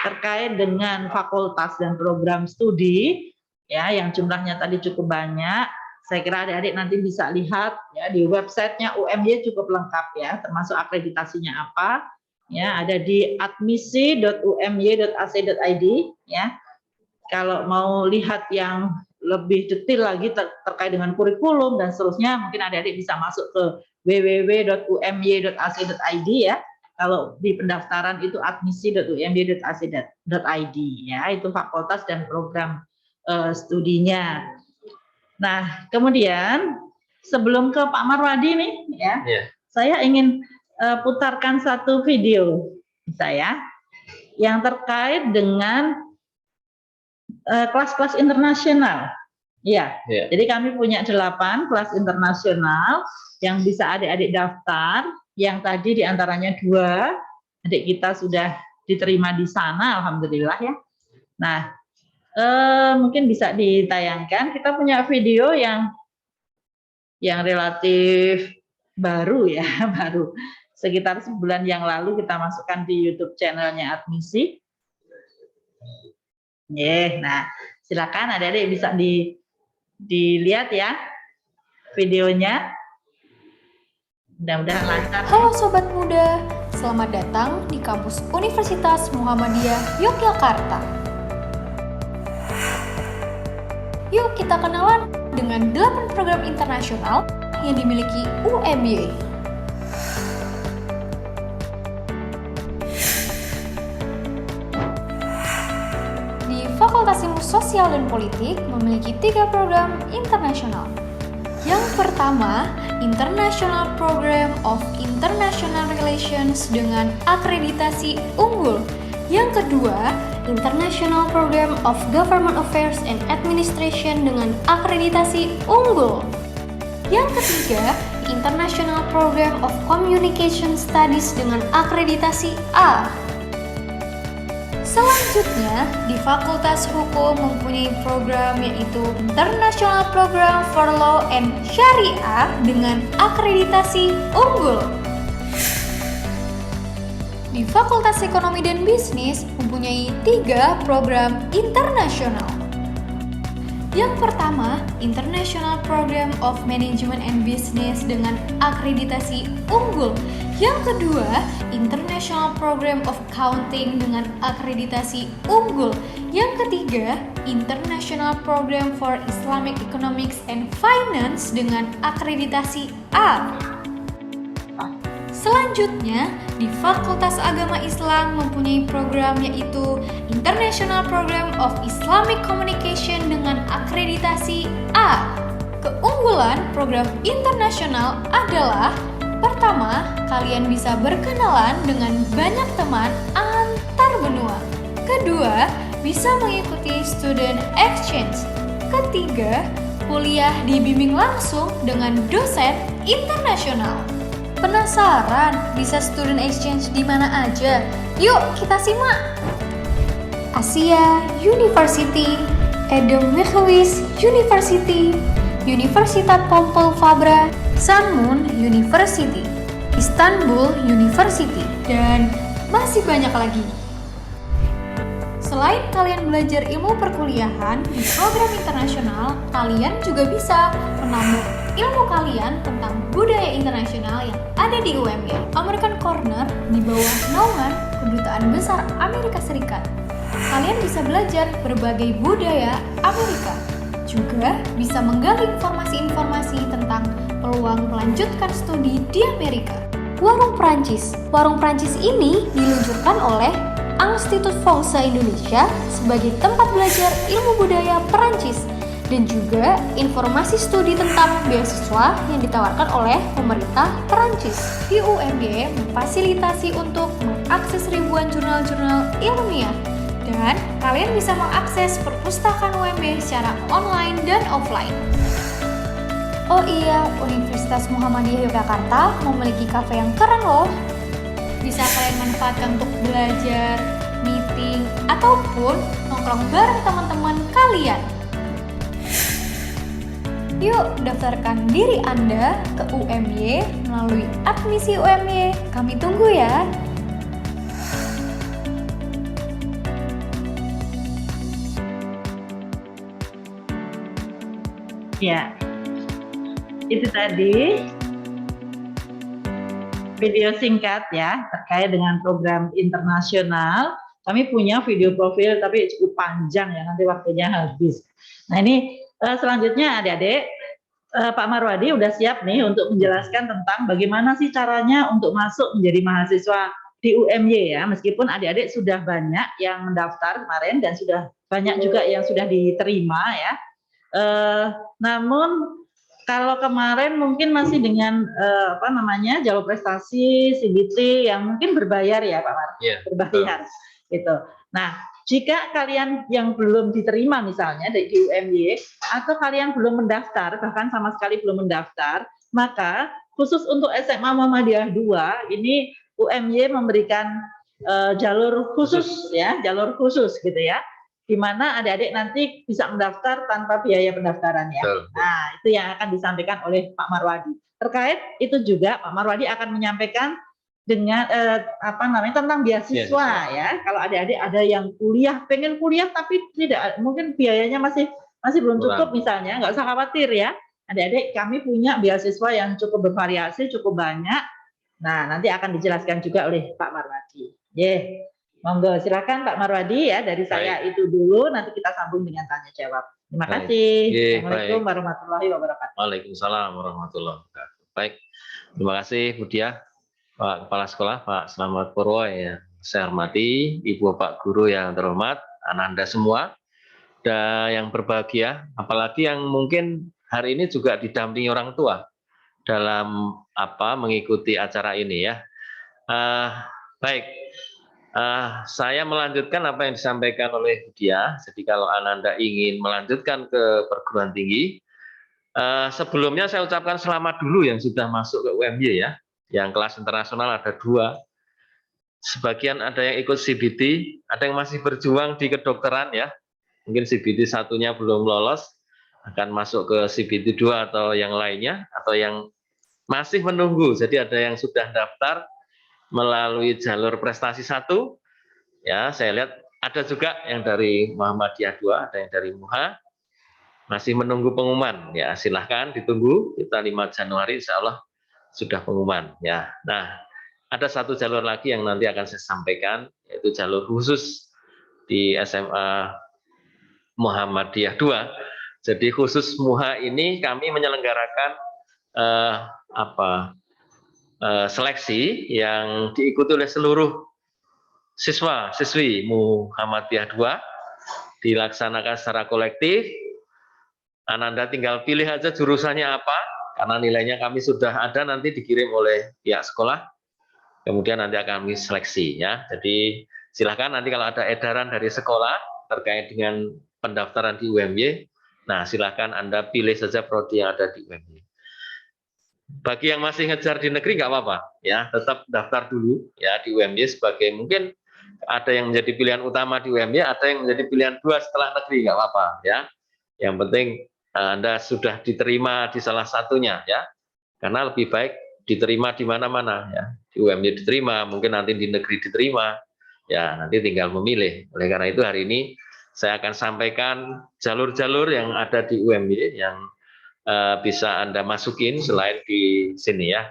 terkait dengan fakultas dan program studi ya yang jumlahnya tadi cukup banyak. Saya kira adik-adik nanti bisa lihat ya di websitenya UMY cukup lengkap ya, termasuk akreditasinya apa. Ya, ada di admisi.umy.ac.id ya. Kalau mau lihat yang lebih detail lagi terkait dengan kurikulum dan seterusnya, mungkin adik-adik bisa masuk ke www.umy.ac.id ya. Kalau di pendaftaran itu admisi.umy.ac.id ya, itu fakultas dan program studinya. Nah, kemudian sebelum ke Pak Marwadi nih ya, saya ingin putarkan satu video saya yang terkait dengan kelas-kelas internasional. Ya, jadi kami punya 8 kelas internasional yang bisa adik-adik daftar. Yang tadi diantaranya 2 adik kita sudah diterima di sana, alhamdulillah ya. Nah, mungkin bisa ditayangkan. Kita punya video yang relatif baru ya, baru. Sekitar sebulan yang lalu kita masukkan di YouTube channelnya Admisi. Nah, silakan adik-adik bisa dilihat ya videonya. Mudah-mudahan lancar. Halo Sobat Muda, selamat datang di kampus Universitas Muhammadiyah Yogyakarta. Yuk kita kenalan dengan 8 program internasional yang dimiliki UMY. Fakultas Ilmu Sosial dan Politik memiliki 3 program internasional. Yang pertama, International Program of International Relations dengan akreditasi unggul. Yang kedua, International Program of Government Affairs and Administration dengan akreditasi unggul. Yang ketiga, International Program of Communication Studies dengan akreditasi A. Selanjutnya, di Fakultas Hukum mempunyai program yaitu International Program for Law and Syariah dengan akreditasi unggul. Di Fakultas Ekonomi dan Bisnis mempunyai 3 program internasional. Yang pertama, International Program of Management and Business dengan akreditasi unggul. Yang kedua, International Program of Accounting dengan akreditasi unggul. Yang ketiga, International Program for Islamic Economics and Finance dengan akreditasi A. Selanjutnya, di Fakultas Agama Islam mempunyai program yaitu International Program of Islamic Communication dengan akreditasi A. Keunggulan program internasional adalah pertama, kalian bisa berkenalan dengan banyak teman antar benua. Kedua, bisa mengikuti student exchange. Ketiga, kuliah dibimbing langsung dengan dosen internasional. Penasaran bisa student exchange di mana aja? Yuk kita simak! Asia University, Edelweiss University, Universitas Pompeu Fabra, Sanmun University, Istanbul University, dan masih banyak lagi. Selain kalian belajar ilmu perkuliahan di program internasional, kalian juga bisa menambah ilmu kalian tentang budaya internasional yang ada di UMY American Corner di bawah naungan Kedutaan Besar Amerika Serikat. Kalian bisa belajar berbagai budaya Amerika. Juga bisa menggali informasi-informasi tentang peluang melanjutkan studi di Amerika. Warung Prancis. Warung Prancis ini diluncurkan oleh Institut Français Indonesia sebagai tempat belajar ilmu budaya Perancis dan juga informasi studi tentang beasiswa yang ditawarkan oleh pemerintah Perancis. Di UMY memfasilitasi untuk mengakses ribuan jurnal-jurnal ilmiah dan kalian bisa mengakses perpustakaan UMY secara online dan offline. Oh iya, Universitas Muhammadiyah Yogyakarta memiliki kafe yang keren loh. Bisa kalian manfaatkan untuk belajar, meeting, ataupun nongkrong bareng teman-teman kalian. Yuk daftarkan diri Anda ke UMY melalui admisi UMY. Kami tunggu ya. Ya, itu tadi video singkat ya terkait dengan program internasional. Kami punya video profil tapi cukup panjang ya, nanti waktunya habis. Nah ini selanjutnya adik-adik, Pak Marwadi udah siap nih untuk menjelaskan tentang bagaimana sih caranya untuk masuk menjadi mahasiswa di UMY ya. Meskipun adik-adik sudah banyak yang mendaftar kemarin dan sudah banyak juga yang sudah diterima ya. Namun kalau kemarin mungkin masih dengan jalur prestasi CBT yang mungkin berbayar ya Pak Mar, berbayar gitu. Nah, jika kalian yang belum diterima misalnya di UMY atau kalian belum mendaftar, bahkan sama sekali belum mendaftar, maka khusus untuk SMA Muhammadiyah 2 ini UMY memberikan jalur khusus ya, jalur khusus gitu ya, di mana adik-adik nanti bisa mendaftar tanpa biaya pendaftaran ya. Nah, itu yang akan disampaikan oleh Pak Marwadi. Terkait itu juga Pak Marwadi akan menyampaikan dengan tentang beasiswa ya. Kalau adik-adik ada yang kuliah, pengen kuliah tapi tidak, mungkin biayanya masih belum cukup misalnya, nggak usah khawatir ya. Adik-adik kami punya beasiswa yang cukup bervariasi, cukup banyak. Nah, nanti akan dijelaskan juga oleh Pak Marwadi. Monggo, silakan Pak Marwadi ya, dari saya itu dulu, nanti kita sambung dengan tanya jawab. Terima kasih. Assalamualaikum warahmatullahi wabarakatuh. Waalaikumsalam warahmatullahi wabarakatuh. Baik, terima kasih Bu Diah, Pak Kepala Sekolah, Pak Slamet Purwo yang saya hormati, Ibu Bapak Guru yang terhormat, Ananda semua, dan yang berbahagia, apalagi yang mungkin hari ini juga didampingi orang tua dalam mengikuti acara ini ya. Baik. Saya melanjutkan apa yang disampaikan oleh Bu Diah. Jadi kalau Ananda ingin melanjutkan ke perguruan tinggi, sebelumnya saya ucapkan selamat dulu yang sudah masuk ke UMY ya. Yang kelas internasional ada 2. Sebagian ada yang ikut CBT, ada yang masih berjuang di kedokteran ya. Mungkin CBT 1-nya belum lolos, akan masuk ke CBT 2 atau yang lainnya, atau yang masih menunggu. Jadi ada yang sudah daftar melalui jalur prestasi 1, ya saya lihat ada juga yang dari Muhammadiyah 2, ada yang dari MUHA, masih menunggu pengumuman, ya silahkan ditunggu, kita 5 Januari insya Allah sudah pengumuman, ya. Nah, ada satu jalur lagi yang nanti akan saya sampaikan, yaitu jalur khusus di SMA Muhammadiyah 2, jadi khusus MUHA ini kami menyelenggarakan seleksi yang diikuti oleh seluruh siswa-siswi Muhammadiyah 2, dilaksanakan secara kolektif. Ananda tinggal pilih aja jurusannya apa, karena nilainya kami sudah ada, nanti dikirim oleh pihak sekolah, kemudian nanti akan kami seleksi ya. Jadi silahkan nanti kalau ada edaran dari sekolah terkait dengan pendaftaran di UMY, Nah, silakan Anda pilih saja prodi yang ada di UMY. Bagi yang masih ngejar di negeri nggak apa-apa, ya, tetap daftar dulu ya di UMY sebagai mungkin ada yang menjadi pilihan utama di UMY, ada yang menjadi pilihan 2 setelah negeri nggak apa-apa, ya. Yang penting Anda sudah diterima di salah satunya, ya, karena lebih baik diterima di mana-mana, ya. Di UMY diterima, mungkin nanti di negeri diterima, ya, nanti tinggal memilih. Oleh karena itu hari ini saya akan sampaikan jalur-jalur yang ada di UMY yang bisa Anda masukin selain di sini, ya.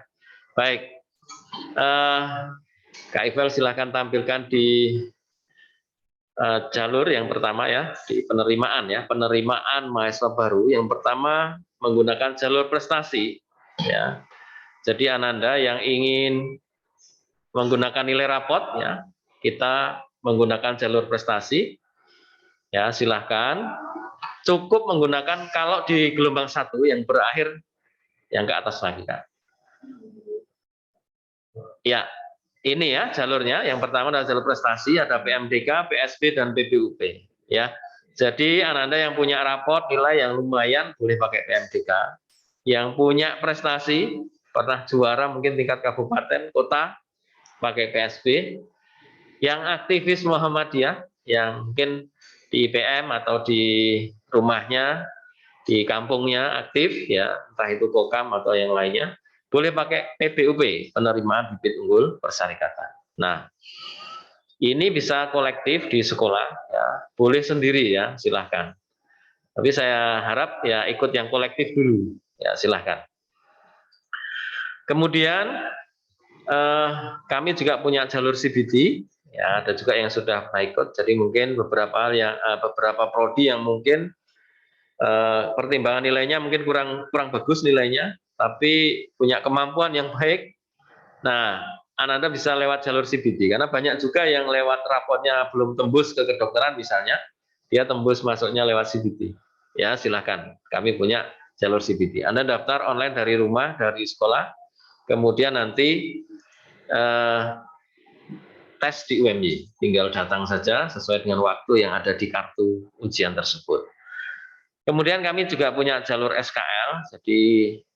Baik, Kak Ivel silahkan tampilkan di jalur yang pertama, ya, di penerimaan, ya, penerimaan mahasiswa baru. Yang pertama menggunakan jalur prestasi, ya. Jadi Ananda yang ingin menggunakan nilai rapot, ya, kita menggunakan jalur prestasi, ya, silahkan. Cukup menggunakan kalau di gelombang 1 yang berakhir yang ke atas lagi, Kak. Ya, ini ya jalurnya. Yang pertama adalah jalur prestasi, ada PMDK, PSB, dan PBUP. Ya, jadi Ananda yang punya raport nilai yang lumayan boleh pakai PMDK. Yang punya prestasi pernah juara mungkin tingkat kabupaten, kota, pakai PSB. Yang aktivis Muhammadiyah, yang mungkin di IPM atau di rumahnya, di kampungnya aktif, ya, entah itu Kokam atau yang lainnya, boleh pakai PBUP, penerimaan bibit unggul persyarikatan. Nah, ini bisa kolektif di sekolah, ya, boleh sendiri, ya, silahkan. Tapi saya harap ya ikut yang kolektif dulu, ya, silahkan. Kemudian kami juga punya jalur CBT, ya, ada juga yang sudah pernah ikut. Jadi mungkin beberapa prodi yang mungkin pertimbangan nilainya mungkin kurang bagus nilainya, tapi punya kemampuan yang baik. Nah, Ananda bisa lewat jalur CBT, karena banyak juga yang lewat rapotnya belum tembus ke kedokteran misalnya, dia tembus masuknya lewat CBT. Ya, silahkan. Kami punya jalur CBT. Anda daftar online dari rumah, dari sekolah, kemudian nanti tes di UMY. Tinggal datang saja sesuai dengan waktu yang ada di kartu ujian tersebut. Kemudian kami juga punya jalur SKL, jadi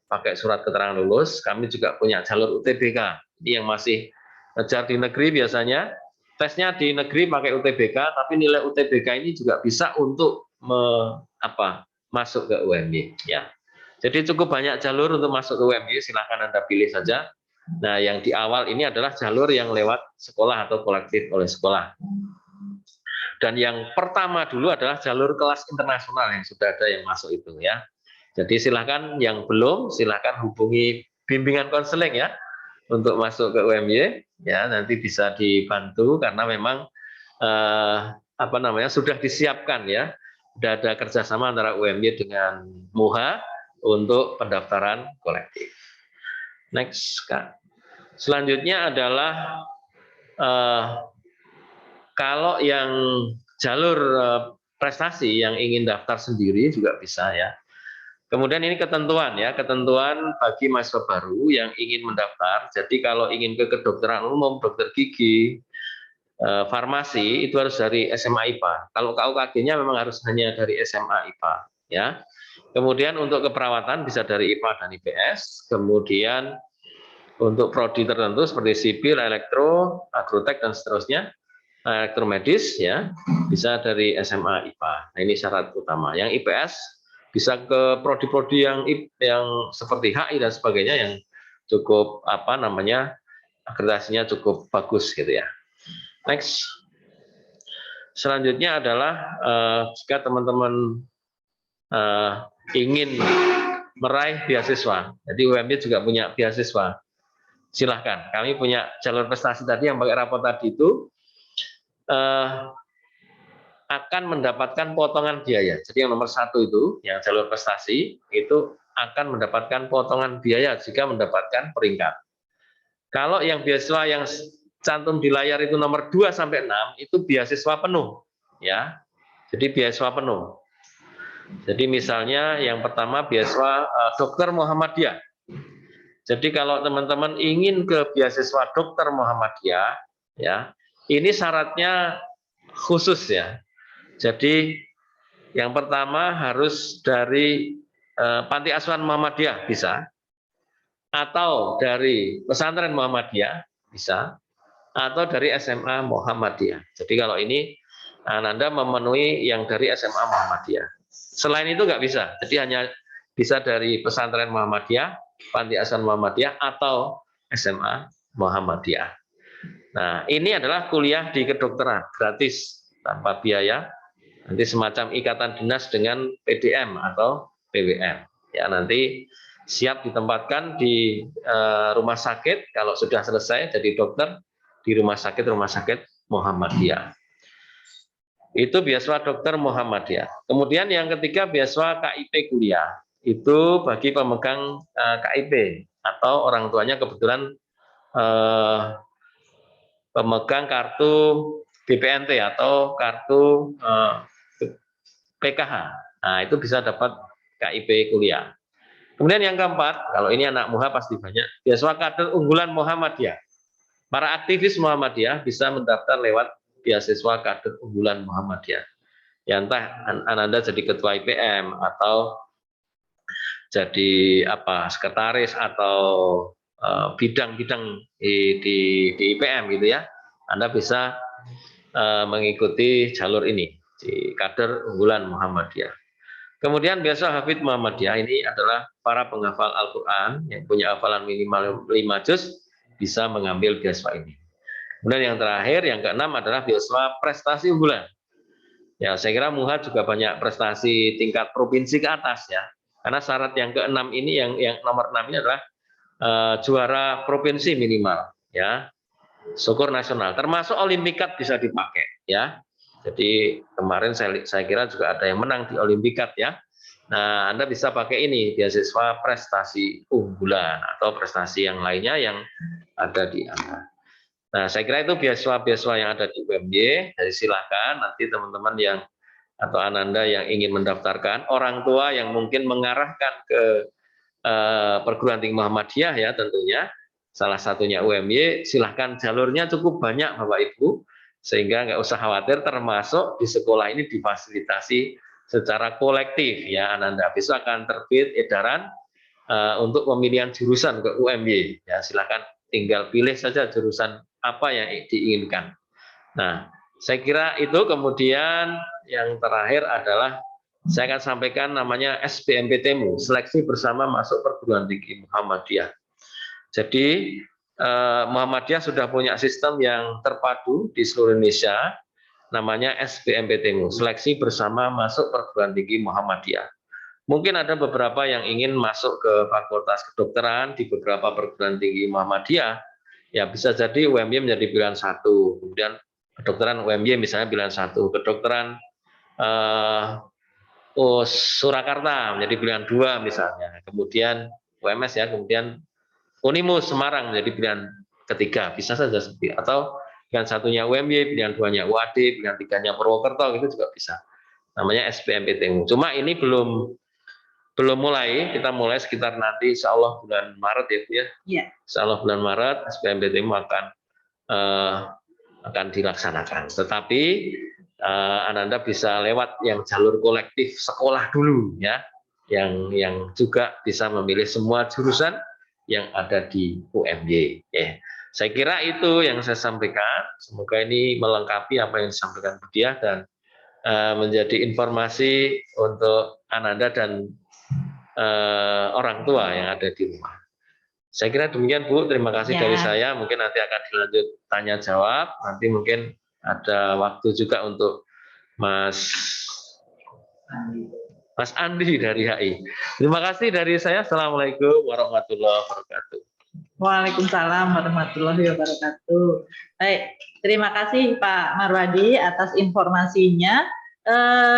pakai surat keterangan lulus. Kami juga punya jalur UTBK. Ini yang masih ngejar di negeri biasanya. Tesnya di negeri pakai UTBK, tapi nilai UTBK ini juga bisa untuk masuk ke UMY. Ya. Jadi cukup banyak jalur untuk masuk ke UMY, silahkan Anda pilih saja. Nah, yang di awal ini adalah jalur yang lewat sekolah atau kolektif oleh sekolah. Dan yang pertama dulu adalah jalur kelas internasional yang sudah ada yang masuk itu, ya. Jadi silahkan yang belum, silahkan hubungi bimbingan konseling, ya, untuk masuk ke UMY, ya, nanti bisa dibantu karena memang sudah disiapkan, ya, sudah ada kerjasama antara UMY dengan MUHA untuk pendaftaran kolektif. Next, Kak. Selanjutnya adalah kalau yang jalur prestasi yang ingin daftar sendiri juga bisa, ya. Kemudian ini ketentuan, ya, ketentuan bagi mahasiswa baru yang ingin mendaftar. Jadi kalau ingin ke kedokteran umum, dokter gigi, farmasi itu harus dari SMA IPA. Kalau KUKG-nya memang harus hanya dari SMA IPA, ya. Kemudian untuk keperawatan bisa dari IPA dan IPS. Kemudian untuk prodi tertentu seperti sipil, elektro, agrotek dan seterusnya, elektromedis, ya, bisa dari SMA IPA. Nah, ini syarat utama. Yang IPS bisa ke prodi-prodi yang seperti HI dan sebagainya yang cukup akreditasinya cukup bagus, gitu, ya. Next. Selanjutnya adalah jika teman-teman ingin meraih beasiswa. Jadi UMY juga punya beasiswa. Silahkan. Kami punya jalur prestasi tadi yang pakai rapor tadi itu akan mendapatkan potongan biaya. Jadi yang nomor 1 itu, yang jalur prestasi, itu akan mendapatkan potongan biaya jika mendapatkan peringkat. Kalau yang beasiswa yang cantum di layar itu nomor 2 sampai 6, itu beasiswa penuh, ya. Jadi beasiswa penuh. Jadi misalnya yang pertama beasiswa Dokter Muhammadiyah. Jadi kalau teman-teman ingin ke beasiswa Dokter Muhammadiyah, ya, ini syaratnya khusus, ya. Jadi Yang pertama harus dari Panti Asuhan Muhammadiyah bisa, atau dari pesantren Muhammadiyah bisa, atau dari SMA Muhammadiyah. Jadi kalau ini Ananda memenuhi yang dari SMA Muhammadiyah. Selain itu nggak bisa. Jadi hanya bisa dari pesantren Muhammadiyah, Panti Asuhan Muhammadiyah, atau SMA Muhammadiyah. Nah, ini adalah kuliah di kedokteran, gratis, tanpa biaya. Nanti semacam ikatan dinas dengan PDM atau PWM. Ya, nanti siap ditempatkan di rumah sakit kalau sudah selesai jadi dokter di rumah sakit Muhammadiyah. Itu beasiswa dokter Muhammadiyah. Kemudian yang ketiga beasiswa KIP kuliah. Itu bagi pemegang KIP atau orang tuanya kebetulan pemegang kartu BPNT atau kartu PKH. Nah, itu bisa dapat KIP kuliah. Kemudian yang keempat, kalau ini anak muha pasti banyak, beasiswa kader unggulan Muhammadiyah. Para aktivis Muhammadiyah bisa mendaftar lewat beasiswa kader unggulan Muhammadiyah. Ya entah Ananda jadi ketua IPM atau jadi sekretaris atau bidang-bidang di IPM gitu ya. Anda bisa mengikuti jalur ini di kader unggulan Muhammadiyah. Kemudian beasiswa Hafidz Muhammadiyah ini adalah para penghafal Al-Quran yang punya hafalan minimal 5 juz bisa mengambil beasiswa ini. Kemudian yang terakhir, yang keenam adalah beasiswa prestasi unggulan. Ya, saya kira MUHA juga banyak prestasi tingkat provinsi ke atas ya. Karena syarat yang keenam ini, yang nomor 6 ini adalah juara provinsi minimal ya. Syukur nasional, termasuk olimpiad bisa dipakai ya. Jadi kemarin saya kira juga ada yang menang di olimpiad ya. Nah, Anda bisa pakai ini beasiswa prestasi unggulan atau prestasi yang lainnya yang ada di Anda. Nah, saya kira itu beasiswa-beasiswa yang ada di UMY. Jadi silakan nanti teman-teman yang atau Ananda yang ingin mendaftarkan, orang tua yang mungkin mengarahkan ke perguruan tinggi Muhammadiyah ya tentunya. Salah satunya UMY, silahkan jalurnya cukup banyak Bapak Ibu, sehingga nggak usah khawatir, termasuk di sekolah ini difasilitasi secara kolektif ya. Ananda besok akan terbit edaran untuk pemilihan jurusan ke UMY ya, silahkan tinggal pilih saja jurusan apa yang diinginkan. Nah, saya kira itu. Kemudian yang terakhir adalah saya akan sampaikan namanya SBMPTMU, seleksi bersama masuk perguruan tinggi Muhammadiyah. Jadi Muhammadiyah sudah punya sistem yang terpadu di seluruh Indonesia, namanya SBMPTMU, seleksi bersama masuk perguruan tinggi Muhammadiyah. Mungkin ada beberapa yang ingin masuk ke fakultas kedokteran di beberapa perguruan tinggi Muhammadiyah, ya bisa jadi UMY menjadi pilihan satu, kemudian kedokteran UMY misalnya pilihan satu, kedokteran Surakarta menjadi pilihan dua misalnya, kemudian UMS ya, kemudian Unimus Semarang menjadi pilihan ketiga, bisa saja seperti, atau pilihan satunya UMY, pilihan duanya UAD, pilihan tiganya Purwokerto, itu juga bisa. Namanya SBMPTMU. Cuma ini belum mulai, kita mulai sekitar nanti insya Allah bulan Maret ya Bu ya. Iya. Insya Allah bulan Maret SBMPTMU akan dilaksanakan. Tetapi Ananda bisa lewat yang jalur kolektif sekolah dulu ya, yang juga bisa memilih semua jurusan yang ada di UMY. Saya kira itu yang saya sampaikan. Semoga ini melengkapi apa yang disampaikan Bu Diah dan menjadi informasi untuk Ananda dan orang tua yang ada di rumah. Saya kira demikian Bu. Terima kasih dari saya. Mungkin nanti akan dilanjut tanya jawab. Nanti mungkin ada waktu juga untuk Mas Andi dari HI. Terima kasih dari saya. Assalamualaikum warahmatullahi wabarakatuh. Waalaikumsalam warahmatullahi wabarakatuh. Baik, terima kasih Pak Marwadi atas informasinya.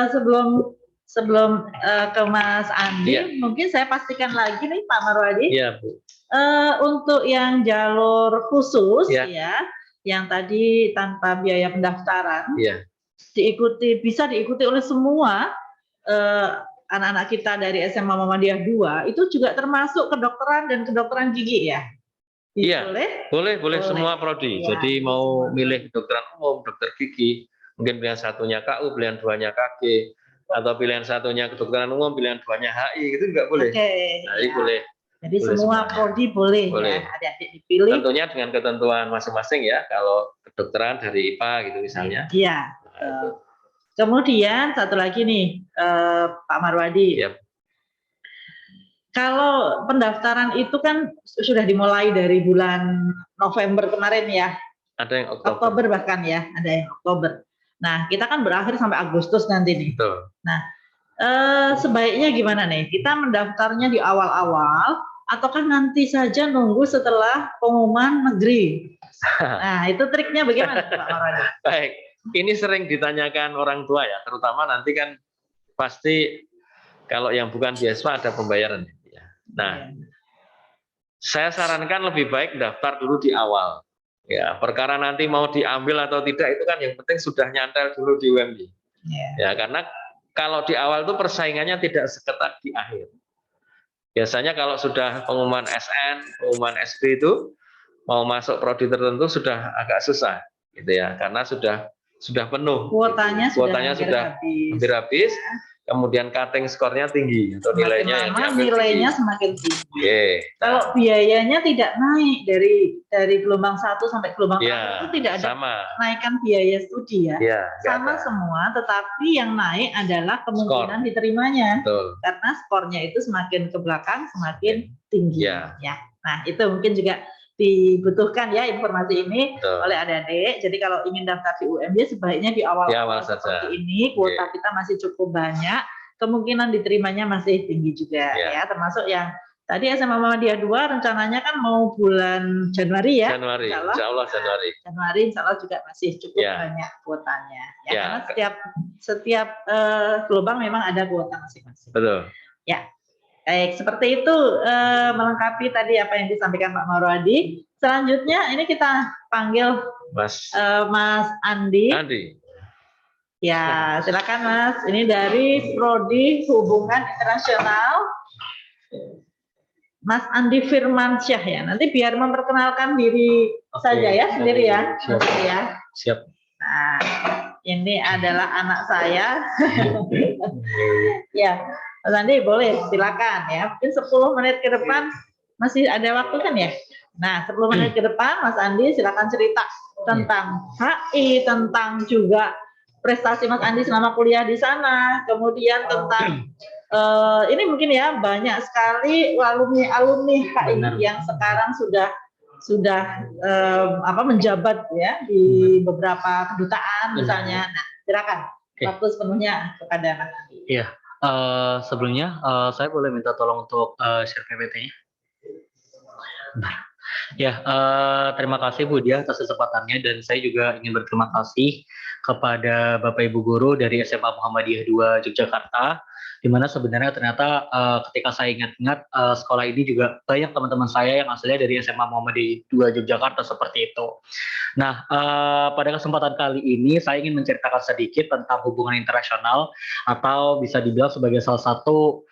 Sebelum ke Mas Andi, mungkin saya pastikan lagi nih Pak Marwadi. Iya Bu. Untuk yang jalur khusus ya, yang tadi tanpa biaya pendaftaran, bisa diikuti oleh semua anak-anak kita dari SMA Muhammadiyah 2, itu juga termasuk kedokteran dan kedokteran gigi ya? Iya, boleh semua prodi. Ya. Jadi mau milih kedokteran umum, dokter gigi, mungkin pilihan satunya KU, pilihan duanya KG, atau pilihan satunya kedokteran umum, pilihan duanya HI, itu nggak boleh. Oke. Jadi Ya. boleh. Jadi Boleh semua semuanya. prodi boleh, Boleh. ya, adik-adik dipilih. Tentunya dengan ketentuan masing-masing ya. Kalau kedokteran dari IPA gitu misalnya. Iya. Nah, itu. Kemudian satu lagi nih, Pak Marwadi. Yap. Kalau pendaftaran itu kan sudah dimulai dari bulan November kemarin ya, Ada yang Oktober. Oktober bahkan ya, ada yang Oktober. Nah, kita kan berakhir sampai Agustus nanti nih. Betul. Nah, sebaiknya gimana nih? Kita mendaftarnya di awal-awal, ataukah nanti saja nunggu setelah pengumuman negeri? Nah, itu triknya bagaimana Pak Marwadi? Baik, ini sering ditanyakan orang tua ya, terutama nanti kan pasti kalau yang bukan beasiswa ada pembayaran. Nah, saya sarankan lebih baik daftar dulu di awal. Ya, perkara nanti mau diambil atau tidak itu kan yang penting sudah nyantel dulu di UMY. Ya, karena kalau di awal itu persaingannya tidak seketat di akhir. Biasanya kalau sudah pengumuman SN, pengumuman SB itu mau masuk prodi tertentu sudah agak susah, gitu ya, karena sudah penuh. Kuotanya sudah hampir habis. Kemudian cutting skornya tinggi atau Semakin nilainya yang lama diambil nilainya tinggi. semakin tinggi. Oke. Kalau biayanya tidak naik dari gelombang 1 sampai gelombang 4 itu tidak ada kenaikan biaya studi ya. Ya, sama semua, tetapi yang naik adalah kemungkinan diterimanya. Betul. Karena skornya itu semakin ke belakang semakin tinggi. Ya. Nah, itu mungkin juga dibutuhkan ya informasi ini Betul. oleh adik-adik. Jadi kalau ingin daftar di UMY sebaiknya di awal saja. Seperti ini kuota kita masih cukup banyak, kemungkinan diterimanya masih tinggi juga ya. Termasuk yang tadi SMA Muhammadiyah 2 rencananya kan mau bulan Januari ya. Januari, insya Allah Januari. Insya Allah juga masih cukup banyak kuotanya. Ya, karena setiap gelombang memang ada kuota masing-masing. Betul. Ya. Baik, seperti itu melengkapi tadi apa yang disampaikan Pak Marwadi. Selanjutnya ini kita panggil Mas Andi. Ya, silakan Mas. Ini dari Prodi Hubungan Internasional. Mas Andi Firmansyah ya. Nanti biar memperkenalkan diri saja ya, sendiri ya. Siap. Nah, ini adalah anak saya. Ya. Mas Andi boleh silakan ya, mungkin 10 menit ke depan masih ada waktu kan ya. Nah 10 menit ke depan Mas Andi silakan cerita tentang HI, tentang juga prestasi Mas Andi selama kuliah di sana, kemudian tentang ini mungkin ya banyak sekali alumni HI yang sekarang sudah menjabat ya di beberapa kedutaan misalnya. Nah silakan waktu sepenuhnya kepada Mas Andi. Iya. Sebelumnya saya boleh minta tolong untuk share PPT-nya. Ya, terima kasih Bu Dia atas kesempatannya dan saya juga ingin berterima kasih kepada Bapak Ibu Guru dari SMA Muhammadiyah 2 Yogyakarta, di mana sebenarnya ternyata ketika saya ingat-ingat sekolah ini juga banyak teman-teman saya yang asalnya dari SMA Muhammadiyah 2 Yogyakarta seperti itu. Nah, pada kesempatan kali ini saya ingin menceritakan sedikit tentang hubungan internasional atau bisa dibilang sebagai salah satu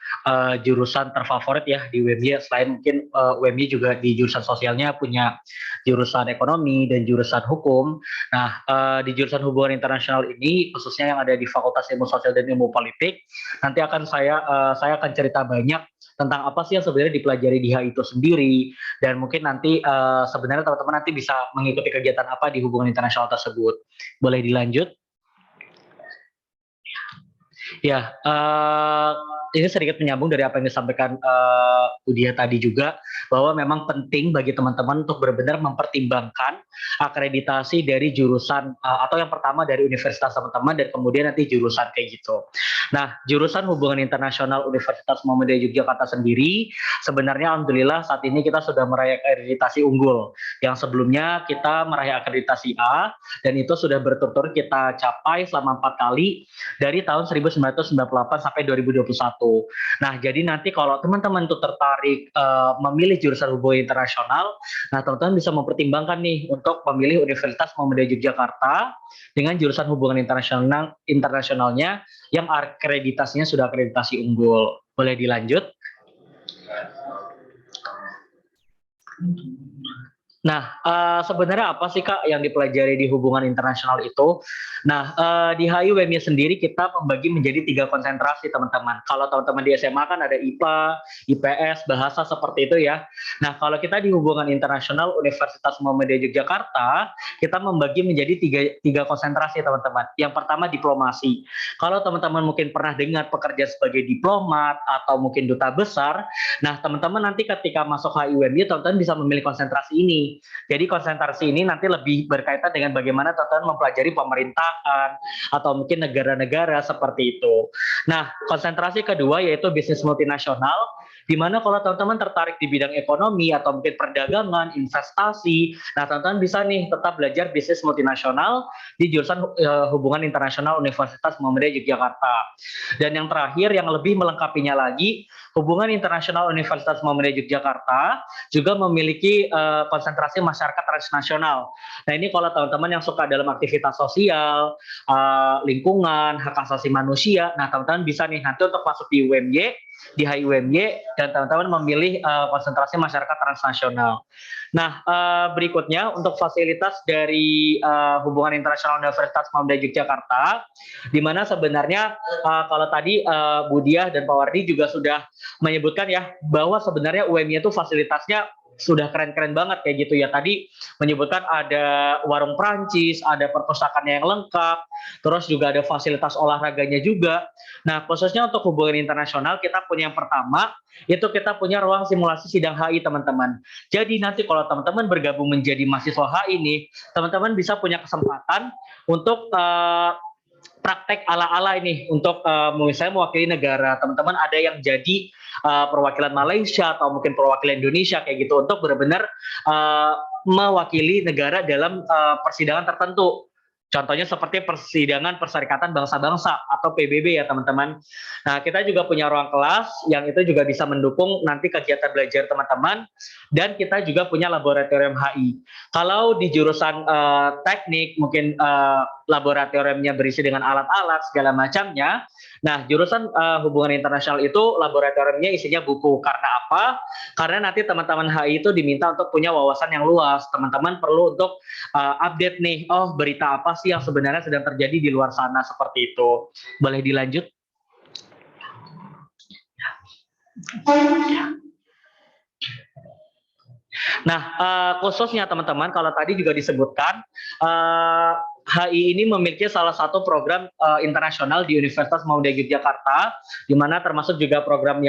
jurusan terfavorit ya di UMY. Selain mungkin UMY juga di jurusan sosialnya punya jurusan ekonomi dan jurusan hukum. Nah, di jurusan hubungan internasional ini khususnya yang ada di Fakultas Ilmu Sosial dan Ilmu Politik, nanti akan saya akan cerita banyak tentang apa sih yang sebenarnya dipelajari di HI itu sendiri, dan mungkin nanti sebenarnya teman-teman nanti bisa mengikuti kegiatan apa di hubungan internasional tersebut. Boleh dilanjut? Ya, ini sedikit menyambung dari apa yang disampaikan Budia tadi juga, bahwa memang penting bagi teman-teman untuk benar-benar mempertimbangkan akreditasi dari jurusan atau yang pertama dari universitas teman-teman dan kemudian nanti jurusan kayak gitu. Nah, jurusan hubungan internasional Universitas Muhammadiyah Yogyakarta sendiri sebenarnya alhamdulillah saat ini kita sudah meraih akreditasi unggul. Yang sebelumnya kita meraih akreditasi A dan itu sudah berturut-turut kita capai selama 4 kali dari tahun 1998 sampai 2021. Nah, jadi nanti kalau teman-teman itu tertarik memilih jurusan hubungan internasional, nah teman-teman bisa mempertimbangkan nih untuk memilih Universitas Muhammadiyah Yogyakarta dengan jurusan hubungan internasionalnya yang akreditasinya sudah akreditasi unggul. Boleh dilanjut? Nah, sebenarnya apa sih Kak yang dipelajari di hubungan internasional itu? Nah, di HIUM sendiri kita membagi menjadi 3 konsentrasi teman-teman. Kalau teman-teman di SMA kan ada IPA, IPS, bahasa seperti itu ya. Nah, kalau kita di hubungan internasional Universitas Muhammadiyah Yogyakarta, kita membagi menjadi tiga konsentrasi teman-teman. Yang pertama diplomasi. Kalau teman-teman mungkin pernah dengar pekerja sebagai diplomat atau mungkin duta besar, nah teman-teman nanti ketika masuk HIUM teman-teman bisa memilih konsentrasi ini. Jadi konsentrasi ini nanti lebih berkaitan dengan bagaimana teman-teman mempelajari pemerintahan atau mungkin negara-negara seperti itu. Nah, konsentrasi kedua yaitu bisnis multinasional, di mana kalau teman-teman tertarik di bidang ekonomi atau mungkin perdagangan, investasi, nah teman-teman bisa nih tetap belajar bisnis multinasional di jurusan hubungan internasional Universitas Muhammadiyah Yogyakarta. Dan yang terakhir yang lebih melengkapinya lagi, hubungan internasional Universitas Muhammadiyah Yogyakarta juga memiliki konsentrasi masyarakat transnasional. Nah ini kalau teman-teman yang suka dalam aktivitas sosial, lingkungan, hak asasi manusia, nah teman-teman bisa nih nanti untuk masuk di UMY, di HIUMY, dan teman-teman memilih konsentrasi masyarakat transnasional. Nah, berikutnya untuk fasilitas dari hubungan internasional Universitas Muhammadiyah Yogyakarta, di mana sebenarnya kalau tadi Bu Diah dan Pak Wardi juga sudah menyebutkan ya, bahwa sebenarnya UMY itu fasilitasnya sudah keren-keren banget kayak gitu ya. Tadi menyebutkan ada warung Prancis, ada perpustakaannya yang lengkap, terus juga ada fasilitas olahraganya juga. Nah, khususnya untuk hubungan internasional, kita punya yang pertama, itu kita punya ruang simulasi sidang HI, teman-teman. Jadi nanti kalau teman-teman bergabung menjadi mahasiswa HI ini, teman-teman bisa punya kesempatan untuk praktek ala-ala ini untuk misalnya mewakili negara. Teman-teman ada yang jadi perwakilan Malaysia atau mungkin perwakilan Indonesia kayak gitu untuk benar-benar mewakili negara dalam persidangan tertentu. Contohnya seperti persidangan Perserikatan Bangsa-Bangsa atau PBB ya teman-teman. Nah kita juga punya ruang kelas yang itu juga bisa mendukung nanti kegiatan belajar teman-teman, dan kita juga punya laboratorium HI. Kalau di jurusan teknik mungkin laboratoriumnya berisi dengan alat-alat segala macamnya. Nah jurusan hubungan internasional itu laboratoriumnya isinya buku. Karena apa? Karena nanti teman-teman HI itu diminta untuk punya wawasan yang luas. Teman-teman perlu untuk update nih, oh berita apa sih yang sebenarnya sedang terjadi di luar sana seperti itu. Boleh dilanjut? Nah, khususnya teman-teman, kalau tadi juga disebutkan, HI ini memiliki salah satu program internasional di Universitas Muhammadiyah Yogyakarta, di mana termasuk juga program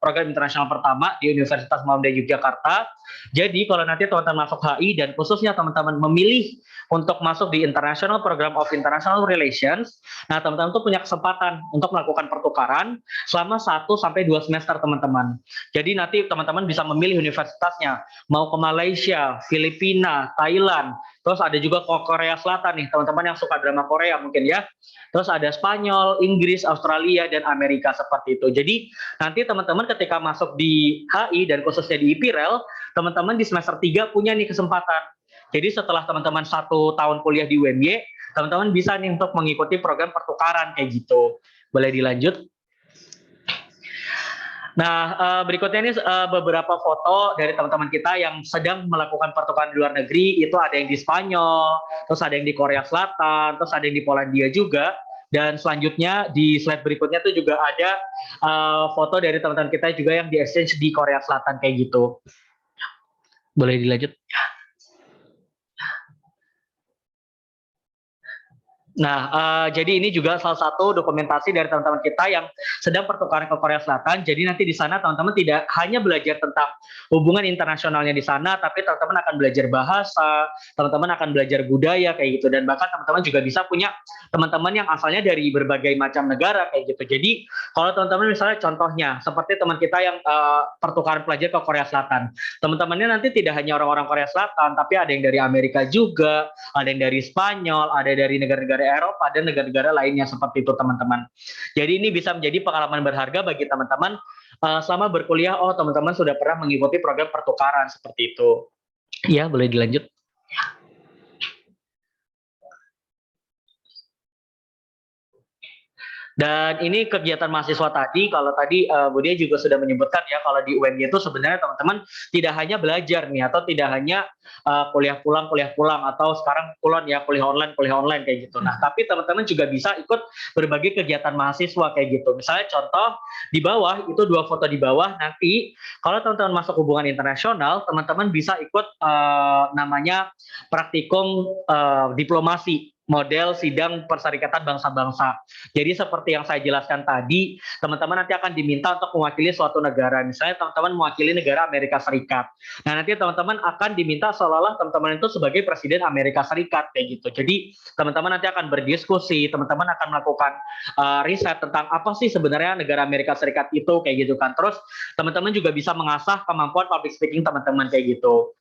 internasional pertama di Universitas Muhammadiyah Yogyakarta. Jadi kalau nanti teman-teman masuk HI dan khususnya teman-teman memilih untuk masuk di International Program of International Relations, nah teman-teman tuh punya kesempatan untuk melakukan pertukaran selama 1-2 semester teman-teman. Jadi nanti teman-teman bisa memilih universitasnya, mau ke Malaysia, Filipina, Thailand, terus ada juga Korea Selatan nih, teman-teman yang suka drama Korea mungkin ya. Terus ada Spanyol, Inggris, Australia, dan Amerika seperti itu. Jadi nanti teman-teman ketika masuk di HI dan khususnya di IPIREL, teman-teman di semester 3 punya nih kesempatan. Jadi setelah teman-teman 1 tahun kuliah di UMY, teman-teman bisa nih untuk mengikuti program pertukaran kayak gitu. Boleh dilanjut? Nah, berikutnya ini beberapa foto dari teman-teman kita yang sedang melakukan pertukaran di luar negeri. Itu ada yang di Spanyol, terus ada yang di Korea Selatan, terus ada yang di Polandia juga. Dan selanjutnya di slide berikutnya itu juga ada foto dari teman-teman kita juga yang di exchange di Korea Selatan kayak gitu. Boleh dilanjut? Nah, jadi ini juga salah satu dokumentasi dari teman-teman kita yang sedang pertukaran ke Korea Selatan. Jadi nanti di sana teman-teman tidak hanya belajar tentang hubungan internasionalnya di sana, tapi teman-teman akan belajar bahasa, teman-teman akan belajar budaya kayak gitu, dan bahkan teman-teman juga bisa punya teman-teman yang asalnya dari berbagai macam negara kayak gitu. Jadi kalau teman-teman misalnya contohnya seperti teman kita yang pertukaran pelajar ke Korea Selatan, teman-temannya nanti tidak hanya orang-orang Korea Selatan, tapi ada yang dari Amerika juga, ada yang dari Spanyol, ada dari negara-negara Eropa dan negara-negara lainnya seperti itu teman-teman. Jadi ini bisa menjadi pengalaman berharga bagi teman-teman selama berkuliah. Oh teman-teman sudah pernah mengikuti program pertukaran seperti itu. Ya boleh dilanjut. Dan ini kegiatan mahasiswa tadi, kalau tadi Bu Dia juga sudah menyebutkan ya, kalau di UMY itu sebenarnya teman-teman tidak hanya belajar nih, atau tidak hanya kuliah pulang, atau sekarang kuliah online kayak gitu. Nah, tapi teman-teman juga bisa ikut berbagai kegiatan mahasiswa kayak gitu. Misalnya contoh di bawah, itu 2 foto di bawah, nanti kalau teman-teman masuk hubungan internasional, teman-teman bisa ikut namanya praktikum diplomasi, model sidang perserikatan bangsa-bangsa. Jadi seperti yang saya jelaskan tadi, teman-teman nanti akan diminta untuk mewakili suatu negara. Misalnya teman-teman mewakili negara Amerika Serikat. Nah, nanti teman-teman akan diminta seolah-olah teman-teman itu sebagai presiden Amerika Serikat kayak gitu. Jadi teman-teman nanti akan berdiskusi, teman-teman akan melakukan riset tentang apa sih sebenarnya negara Amerika Serikat itu kayak gitu kan. Terus teman-teman juga bisa mengasah kemampuan public speaking teman-teman kayak gitu.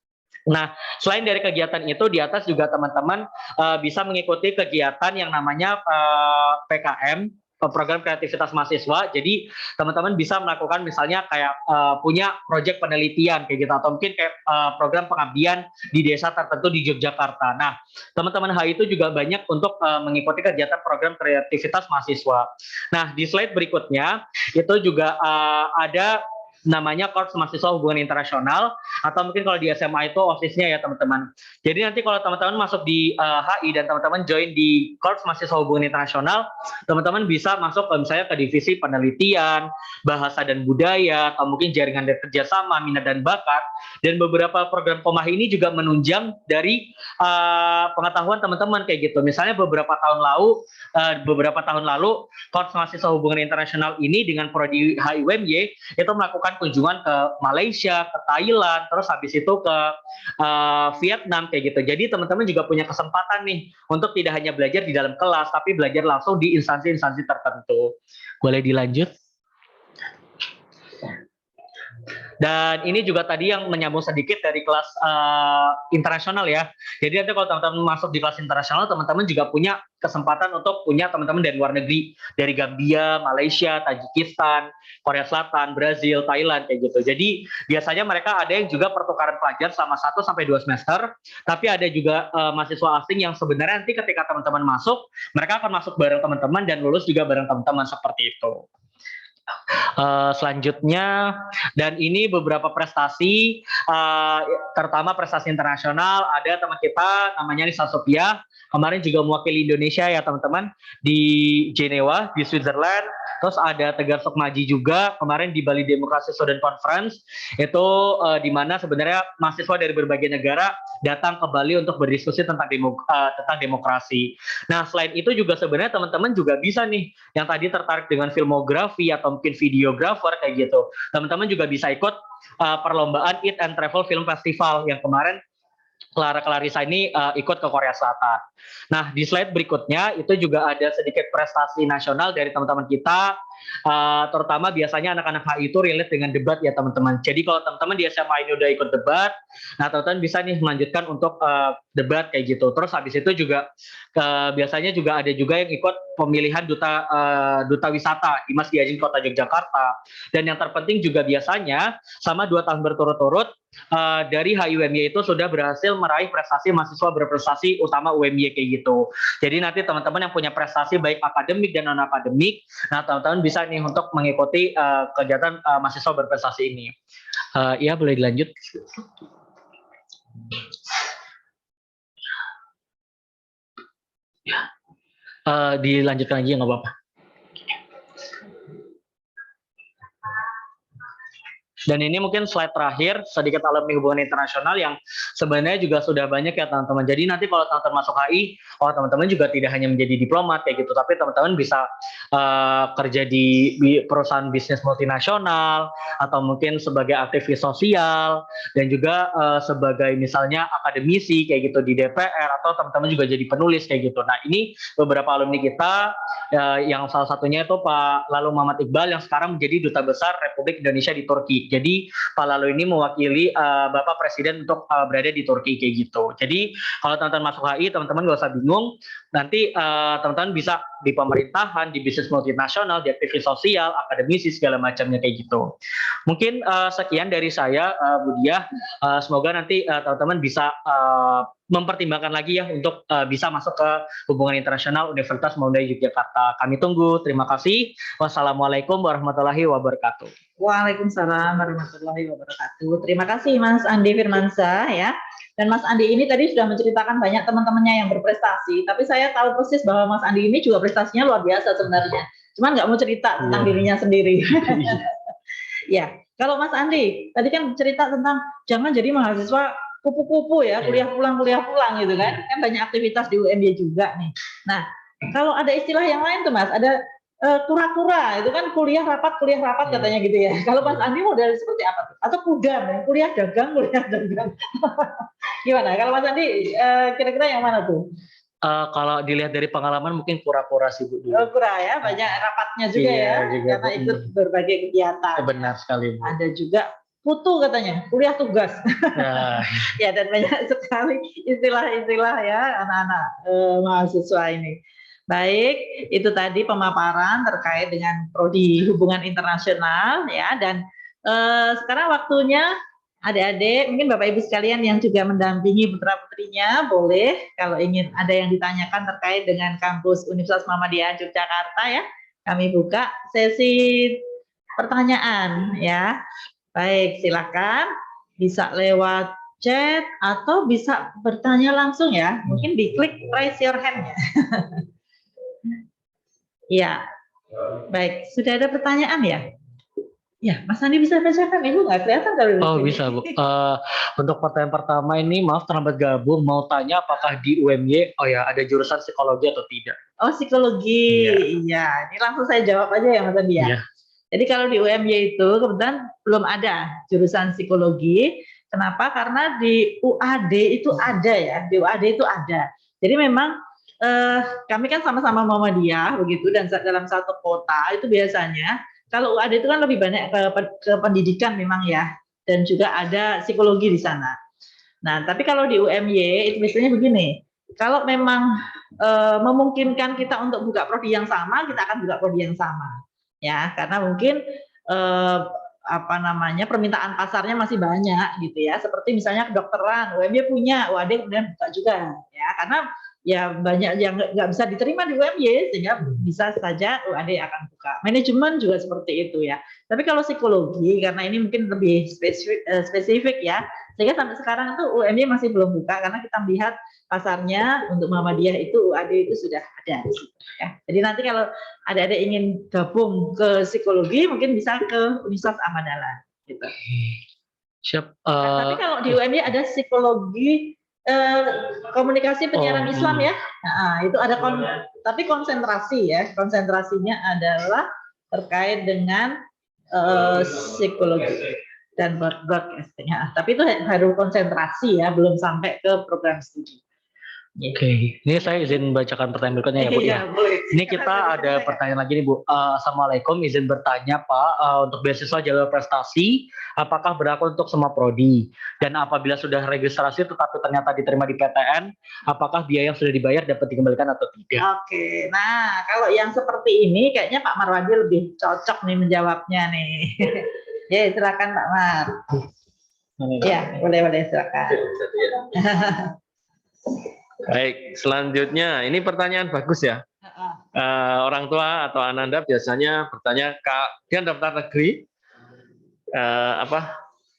Nah, selain dari kegiatan itu, di atas juga teman-teman bisa mengikuti kegiatan yang namanya PKM, program kreativitas mahasiswa. Jadi teman-teman bisa melakukan misalnya kayak punya proyek penelitian kayak gitu, atau mungkin kayak program pengabdian di desa tertentu di Yogyakarta. Nah, teman-teman HI itu juga banyak untuk mengikuti kegiatan program kreativitas mahasiswa. Nah, di slide berikutnya itu juga ada namanya Korps Mahasiswa Hubungan Internasional, atau mungkin kalau di SMA itu OSIS-nya ya teman-teman. Jadi nanti kalau teman-teman masuk di HI dan teman-teman join di Korps Mahasiswa Hubungan Internasional, teman-teman bisa masuk misalnya ke divisi penelitian, bahasa dan budaya, atau mungkin jaringan dan kerjasama, minat dan bakat, dan beberapa program Komah ini juga menunjang dari pengetahuan teman-teman kayak gitu. Misalnya beberapa tahun lalu Korps Mahasiswa Hubungan Internasional ini dengan prodi HIUMY itu melakukan kunjungan ke Malaysia, ke Thailand, terus habis itu ke Vietnam kayak gitu. Jadi teman-teman juga punya kesempatan nih untuk tidak hanya belajar di dalam kelas, tapi belajar langsung di instansi-instansi tertentu. Boleh dilanjut? Dan ini juga tadi yang menyambung sedikit dari kelas internasional ya. Jadi nanti kalau teman-teman masuk di kelas internasional, teman-teman juga punya kesempatan untuk punya teman-teman dari luar negeri, dari Gambia, Malaysia, Tajikistan, Korea Selatan, Brazil, Thailand kayak gitu. Jadi biasanya mereka ada yang juga pertukaran pelajar selama 1 sampai 2 semester, tapi ada juga mahasiswa asing yang sebenarnya nanti ketika teman-teman masuk, mereka akan masuk bareng teman-teman dan lulus juga bareng teman-teman seperti itu. Selanjutnya, dan ini beberapa prestasi, terutama prestasi internasional. Ada teman kita namanya Nisa Sophia, kemarin juga mewakili Indonesia ya teman-teman di Jenewa di Switzerland. Terus ada Tegar Sukmaji juga kemarin di Bali Demokrasi Student Conference, itu di mana sebenarnya mahasiswa dari berbagai negara datang ke Bali untuk berdiskusi tentang demokrasi. Nah, selain itu juga sebenarnya teman-teman juga bisa nih yang tadi tertarik dengan filmografi atau mungkin videographer kayak gitu. Teman-teman juga bisa ikut perlombaan Eat and Travel Film Festival yang kemarin Clara Clarissa ini ikut ke Korea Selatan. Nah, di slide berikutnya itu juga ada sedikit prestasi nasional dari teman-teman kita, terutama biasanya anak-anak HI itu relate dengan debat ya teman-teman. Jadi kalau teman-teman di SMA ini udah ikut debat, nah teman-teman bisa nih melanjutkan untuk debat kayak gitu. Terus habis itu juga biasanya juga ada juga yang ikut pemilihan duta wisata di Mas Diajin Kota Yogyakarta. Dan yang terpenting juga biasanya sama 2 tahun berturut-turut dari HIUMY itu sudah berhasil meraih prestasi mahasiswa berprestasi utama UMY kayak gitu. Jadi nanti teman-teman yang punya prestasi baik akademik dan non akademik, nah teman-teman bisa nih untuk mengikuti kegiatan mahasiswa berprestasi ini. Ya, boleh dilanjut. Dilanjutkan lagi nggak apa-apa. Dan ini mungkin slide terakhir, sedikit alumni hubungan internasional yang sebenarnya juga sudah banyak ya teman-teman. Jadi nanti kalau teman-teman masuk HI, teman-teman juga tidak hanya menjadi diplomat kayak gitu, tapi teman-teman bisa kerja di perusahaan bisnis multinasional, atau mungkin sebagai aktivis sosial, dan juga sebagai misalnya akademisi kayak gitu di DPR, atau teman-teman juga jadi penulis kayak gitu. Nah, ini beberapa alumni kita, yang salah satunya itu Pak Lalu Muhammad Iqbal yang sekarang menjadi Duta Besar Republik Indonesia di Turki. Jadi Pak Lalu ini mewakili Bapak Presiden untuk berada di Turki kayak gitu. Jadi kalau teman-teman masuk HI, teman-teman gak usah bingung, nanti teman-teman bisa di pemerintahan, di bisnis multinasional, di aktivis sosial, akademisi, segala macamnya kayak gitu. Mungkin sekian dari saya, Bu Diah. Semoga nanti teman-teman bisa mempertimbangkan lagi ya untuk bisa masuk ke hubungan internasional Universitas Muhammadiyah Yogyakarta. Kami tunggu. Terima kasih. Wassalamualaikum warahmatullahi wabarakatuh. Waalaikumsalam warahmatullahi wabarakatuh. Terima kasih Mas Andi Firmansyah ya. Dan Mas Andi ini tadi sudah menceritakan banyak teman-temannya yang berprestasi, tapi saya tahu persis bahwa Mas Andi ini juga prestasinya luar biasa sebenarnya. Cuman nggak mau cerita tentang dirinya sendiri. Ya, kalau Mas Andi tadi kan cerita tentang jangan jadi mahasiswa kupu-kupu ya, kuliah pulang gitu kan. Kan banyak aktivitas di UMY juga nih. Nah, kalau ada istilah yang lain tuh Mas, ada kura-kura, itu kan kuliah rapat katanya gitu ya. Kalau Mas Andi model seperti apa tuh? Atau kudam, kuliah dagang. Gimana? Kalau Mas Andi kira-kira yang mana tuh? Kalau dilihat dari pengalaman mungkin kura-kura sih Bu. Kura ya, banyak rapatnya juga Iya, ya, juga, karena Bu. ikut berbagai kegiatan. Benar sekali Bu. Ada juga putu katanya, kuliah tugas. Nah, Ya, dan banyak sekali istilah-istilah ya anak-anak mahasiswa ini. Baik, itu tadi pemaparan terkait dengan prodi hubungan internasional ya, dan sekarang waktunya adik-adik, mungkin Bapak Ibu sekalian yang juga mendampingi putra-putrinya, boleh kalau ingin ada yang ditanyakan terkait dengan kampus Universitas Muhammadiyah Yogyakarta ya, kami buka sesi pertanyaan ya. Baik, silakan bisa lewat chat atau bisa bertanya langsung ya, mungkin diklik raise your hand ya. Ya, baik. Sudah ada pertanyaan ya? Ya, Mas Andi bisa bacakan. Ibu nggak kelihatan kalau di oh sini. bisa Bu. Untuk pertanyaan pertama ini, maaf terlambat gabung. Mau tanya apakah di UMY, ada jurusan psikologi atau tidak? Oh, psikologi. Iya, ini langsung saya jawab aja ya Mas Andi ya. Iya. Jadi kalau di UMY itu kebetulan belum ada jurusan psikologi. Kenapa? Karena di UAD itu ada ya. Di UAD itu ada. Jadi memang kami kan sama-sama Muhammadiyah begitu, dan dalam satu kota itu biasanya kalau UAD itu kan lebih banyak ke pendidikan memang ya, dan juga ada psikologi di sana. Nah, tapi kalau di UMY itu biasanya begini, kalau memang memungkinkan kita untuk buka prodi yang sama, kita akan buka prodi yang sama ya, karena mungkin permintaan pasarnya masih banyak gitu ya, seperti misalnya kedokteran, UMY punya, UAD kemudian buka juga ya, karena ya banyak yang nggak bisa diterima di UMY sehingga bisa saja UAD akan buka. Manajemen juga seperti itu ya. Tapi kalau psikologi karena ini mungkin lebih spesifik ya, sehingga sampai sekarang itu UMY masih belum buka karena kita melihat pasarnya untuk Muhammadiyah itu UAD itu sudah ada. Ya. Jadi nanti kalau ada ingin gabung ke psikologi mungkin bisa ke Universitas Ahmad Dahlan. Gitu. Siap. Tapi kalau di UMY ada psikologi komunikasi penyiaran Islam ya. Nah, itu ada tapi konsentrasi ya. Konsentrasinya adalah terkait dengan psikologi dan broadcasting. Tapi itu baru konsentrasi ya, belum sampai ke program studi. Oke, ini saya izin bacakan pertanyaan berikutnya ya Bu ya. Ini kita ada pertanyaan lagi nih Bu. Assalamualaikum, izin bertanya Pak, untuk beasiswa jalur prestasi, apakah berlaku untuk semua prodi? Dan apabila sudah registrasi tetapi ternyata diterima di PTN, apakah biaya yang sudah dibayar dapat dikembalikan atau tidak? Oke, nah kalau yang seperti ini kayaknya Pak Marwadi lebih cocok nih menjawabnya nih. Ya, silakan Pak Mar. Ya, boleh silakan. Baik, selanjutnya ini pertanyaan bagus ya. Orang tua atau Ananda biasanya bertanya, Kak, dia daftar negeri,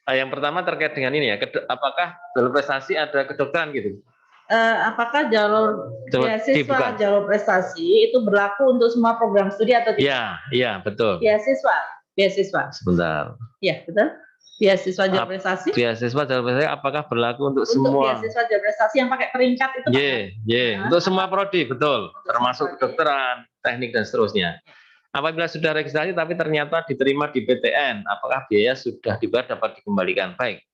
yang pertama terkait dengan ini ya, apakah jalur prestasi ada kedokteran gitu? Apakah jalur beasiswa jalur prestasi itu berlaku untuk semua program studi atau tidak? Iya, betul. Beasiswa. Sebentar. Iya, betul. Beasiswa jalur prestasi. Beasiswa jalur prestasi apakah berlaku untuk semua? Beasiswa jalur prestasi yang pakai peringkat itu. Untuk semua prodi, betul. Termasuk kedokteran, teknik dan seterusnya. Apabila sudah registrasi tapi ternyata diterima di PTN, apakah biaya sudah dibayar dapat dikembalikan? Baik.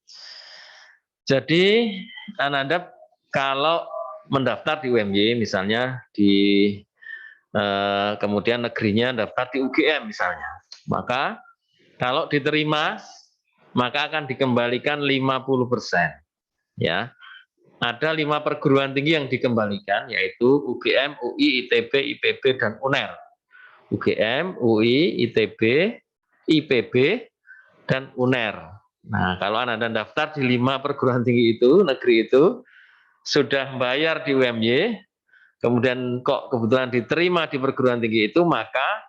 Jadi, Ananda kalau mendaftar di UMY misalnya kemudian negerinya daftar di UGM misalnya, maka kalau diterima maka akan dikembalikan 50%. Ya. ada 5 perguruan tinggi yang dikembalikan, yaitu UGM, UI, ITB, IPB, dan UNER. UGM, UI, ITB, IPB, dan UNER. Nah, kalau Anda daftar di 5 perguruan tinggi itu, negeri itu, sudah bayar di UMY, kemudian kok kebetulan diterima di perguruan tinggi itu, maka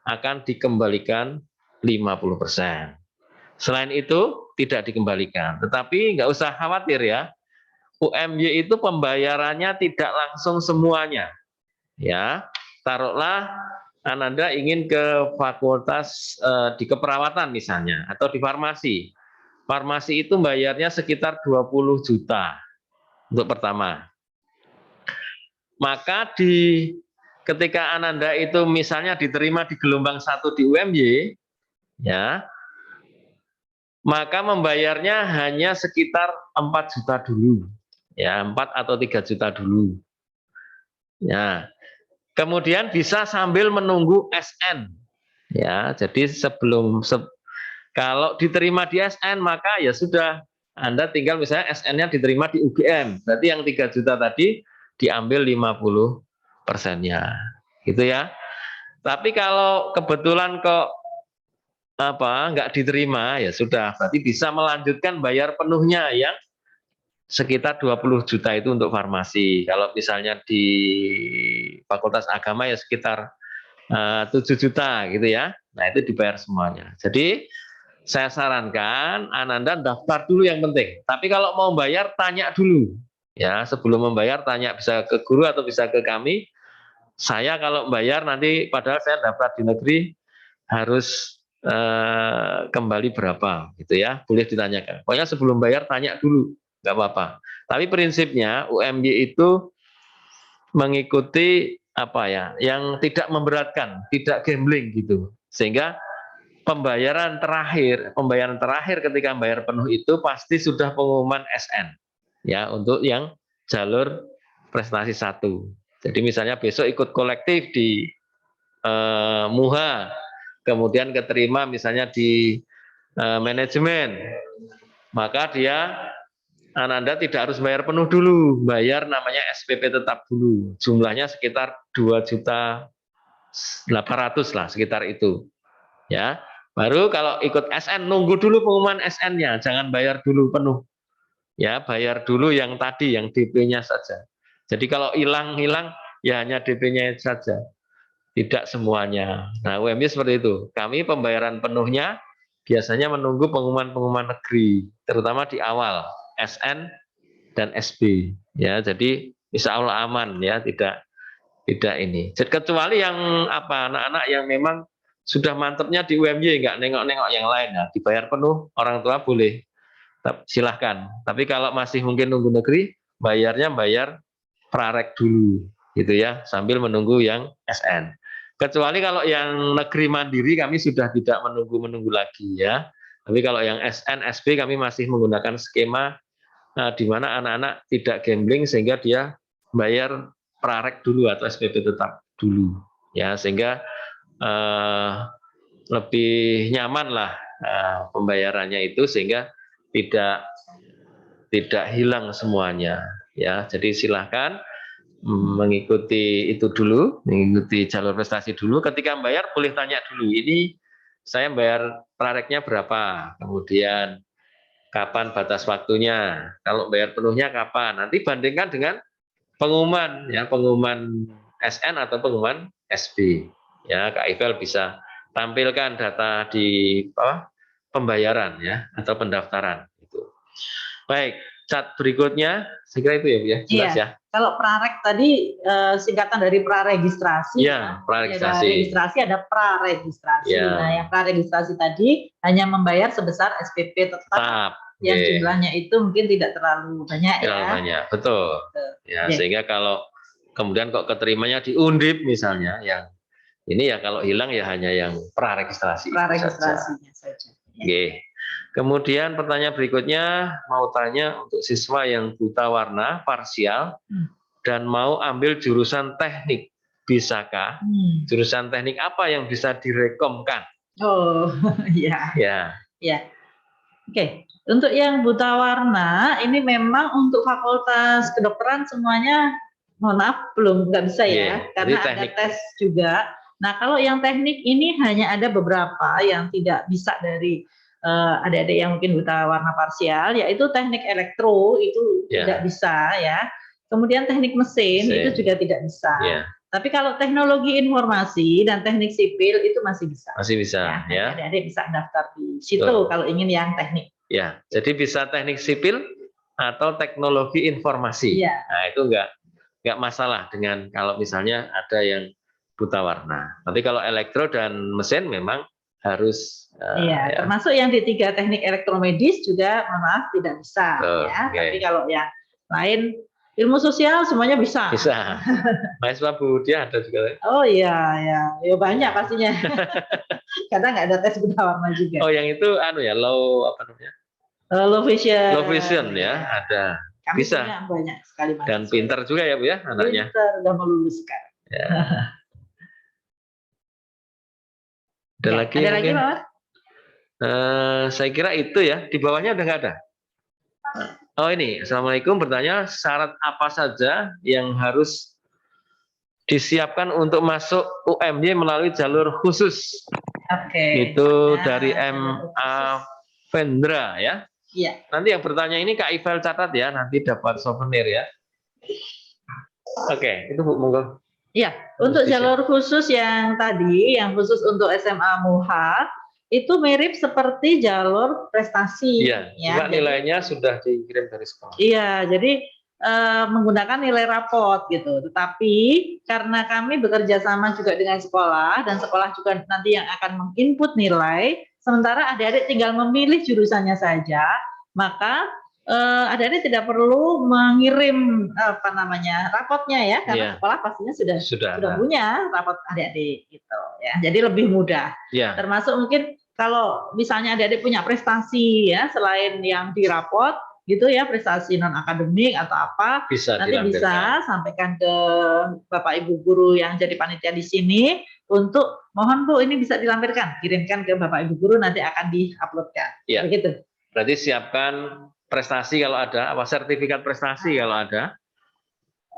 akan dikembalikan 50%. Selain itu, tidak dikembalikan. Tetapi nggak usah khawatir ya, UMY itu pembayarannya tidak langsung semuanya. Ya, taruhlah Ananda ingin ke fakultas di keperawatan misalnya, atau di farmasi. Farmasi itu bayarnya sekitar 20 juta untuk pertama. Maka ketika Ananda itu misalnya diterima di gelombang 1 di UMY, ya, maka membayarnya hanya sekitar 4 juta dulu. Ya, 4 atau 3 juta dulu. Ya. Kemudian bisa sambil menunggu SN. Ya, jadi kalau diterima di SN maka ya sudah, Anda tinggal misalnya SN-nya diterima di UGM. Berarti yang 3 juta tadi diambil 50%-nya. Gitu ya. Tapi kalau kebetulan kok nggak diterima, ya sudah, berarti bisa melanjutkan bayar penuhnya yang sekitar 20 juta itu untuk farmasi. Kalau misalnya di Fakultas Agama ya sekitar 7 juta gitu ya. Nah, itu dibayar semuanya. Jadi saya sarankan Ananda daftar dulu yang penting. Tapi kalau mau bayar tanya dulu. Ya, sebelum membayar tanya, bisa ke guru atau bisa ke kami. Saya kalau bayar nanti padahal saya daftar di negeri harus kembali berapa gitu ya, boleh ditanyakan. Pokoknya sebelum bayar tanya dulu, nggak apa-apa. Tapi prinsipnya UMY itu mengikuti yang tidak memberatkan, tidak gambling gitu. Sehingga pembayaran terakhir ketika bayar penuh itu pasti sudah pengumuman SN ya, untuk yang jalur prestasi 1. Jadi misalnya besok ikut kolektif di MUHA, kemudian keterima misalnya di manajemen, maka Ananda tidak harus bayar penuh dulu, bayar namanya SPP tetap dulu, jumlahnya sekitar 2.800.000 lah, sekitar itu. Ya, baru kalau ikut SN nunggu dulu pengumuman SN-nya, jangan bayar dulu penuh. Ya, bayar dulu yang tadi, yang DP-nya saja. Jadi kalau hilang ya hanya DP-nya saja. Tidak semuanya. Nah, UMY seperti itu. Kami pembayaran penuhnya biasanya menunggu pengumuman-pengumuman negeri, terutama di awal SN dan SB. Ya, jadi insya Allah aman ya, tidak ini. Kecuali yang anak-anak yang memang sudah mantepnya di UMY, nggak nengok-nengok yang lain, nah, dibayar penuh, orang tua boleh, silahkan. Tapi kalau masih mungkin nunggu negeri, bayar prarek dulu, gitu ya, sambil menunggu yang SN. Kecuali kalau yang negeri mandiri kami sudah tidak menunggu lagi ya. Tapi kalau yang SN, SB kami masih menggunakan skema di mana anak-anak tidak gambling sehingga dia bayar prarek dulu atau SPP tetap dulu ya, sehingga lebih nyaman lah pembayarannya itu, sehingga tidak hilang semuanya ya. Jadi silahkan mengikuti itu dulu, mengikuti jalur prestasi dulu. Ketika bayar boleh tanya dulu, ini saya bayar prareknya berapa, kemudian kapan batas waktunya, kalau bayar penuhnya kapan, nanti bandingkan dengan pengumuman ya, pengumuman SN atau pengumuman SB ya. Kak Ivel bisa tampilkan data di pembayaran ya, atau pendaftaran itu. Baik, cat berikutnya, saya kira itu ya, jelas ya. Kalau prarek tadi singkatan dari praregistrasi. Iya, praregistrasi. Ada registrasi, ada praregistrasi. Ya. Nah, yang praregistrasi tadi hanya membayar sebesar SPP tetap. Yang jumlahnya itu mungkin tidak terlalu banyak ya. Terlalu banyak, betul. Ya, sehingga kalau kemudian kok keterimanya di Undip misalnya, yang ini ya kalau hilang ya hanya yang praregistrasi. Praregistrasinya saja. Oke. Kemudian pertanyaan berikutnya, mau tanya untuk siswa yang buta warna parsial dan mau ambil jurusan teknik, bisakah? Jurusan teknik apa yang bisa direkomkan? Oh, iya. Ya. Ya. Oke, untuk yang buta warna ini memang untuk fakultas kedokteran semuanya, mohon maaf belum nggak bisa ya, Iya, karena jadi ada teknik. tes juga. Nah kalau yang teknik ini hanya ada beberapa yang tidak bisa dari adik-adik yang mungkin buta warna parsial, yaitu teknik elektro itu Ya. tidak bisa ya. Kemudian teknik mesin Mesin. itu juga tidak bisa. Iya, Tapi kalau teknologi informasi dan teknik sipil itu masih bisa. masih bisa Nanti ya. adik-adik bisa daftar di situ Betul. kalau ingin yang teknik. Ya, jadi bisa teknik sipil atau teknologi informasi. Iya. Nah, itu enggak masalah dengan kalau misalnya ada yang buta warna. Tapi kalau elektro dan mesin memang harus Iya, ya. termasuk yang di 3 teknik elektromedis juga mohon maaf tidak bisa ya. Oke. Tapi kalau yang lain ilmu sosial semuanya bisa. Bisa. Mahasiswa Bu Dia ada juga. Oh iya, ya banyak pastinya. Karena nggak ada tes buta warna juga. Oh, yang itu ya, low apa namanya? Low vision. Low vision ya, ada. Kami Bisa. punya banyak sekali mahasiswa. Dan pintar juga ya Bu ya anaknya. Pintar, udah mau lulus sekarang. Ya. Ada Ya, lagi ada lagi mungkin? Pak? Saya kira itu ya. Di bawahnya udah nggak ada. Oh ini, Assalamualaikum, bertanya syarat apa saja yang harus disiapkan untuk masuk UMY melalui jalur khusus? Oke. Itu Nah, dari jalur MA khusus. Vendra ya. Iya. Nanti yang bertanya ini Kak Ivel catat ya, nanti dapat souvenir ya. Oke, itu Bu, monggo. Iya, untuk Bisa. jalur khusus yang tadi, yang khusus untuk SMA MUHA, itu mirip seperti jalur prestasi. Iya, ya. cuma nilainya sudah dikirim dari sekolah. Iya, jadi menggunakan nilai rapot gitu. Tetapi karena kami bekerja sama juga dengan sekolah, dan sekolah juga nanti yang akan menginput nilai, sementara adik-adik tinggal memilih jurusannya saja, maka adik-adik tidak perlu mengirim rapotnya ya, karena Iya. sekolah pastinya sudah ada. punya rapot adik-adik gitu ya. Jadi lebih mudah. Iya. Termasuk mungkin kalau misalnya adik-adik punya prestasi ya selain yang dirapot gitu ya, prestasi non akademik atau apa, Bisa nanti dilampirkan. bisa sampaikan ke Bapak Ibu guru yang jadi panitia di sini untuk mohon Bu ini bisa dilampirkan, kirimkan ke Bapak Ibu guru, nanti akan diuploadkan. Iya. Begitu. Berarti siapkan prestasi kalau ada, sertifikat prestasi kalau ada,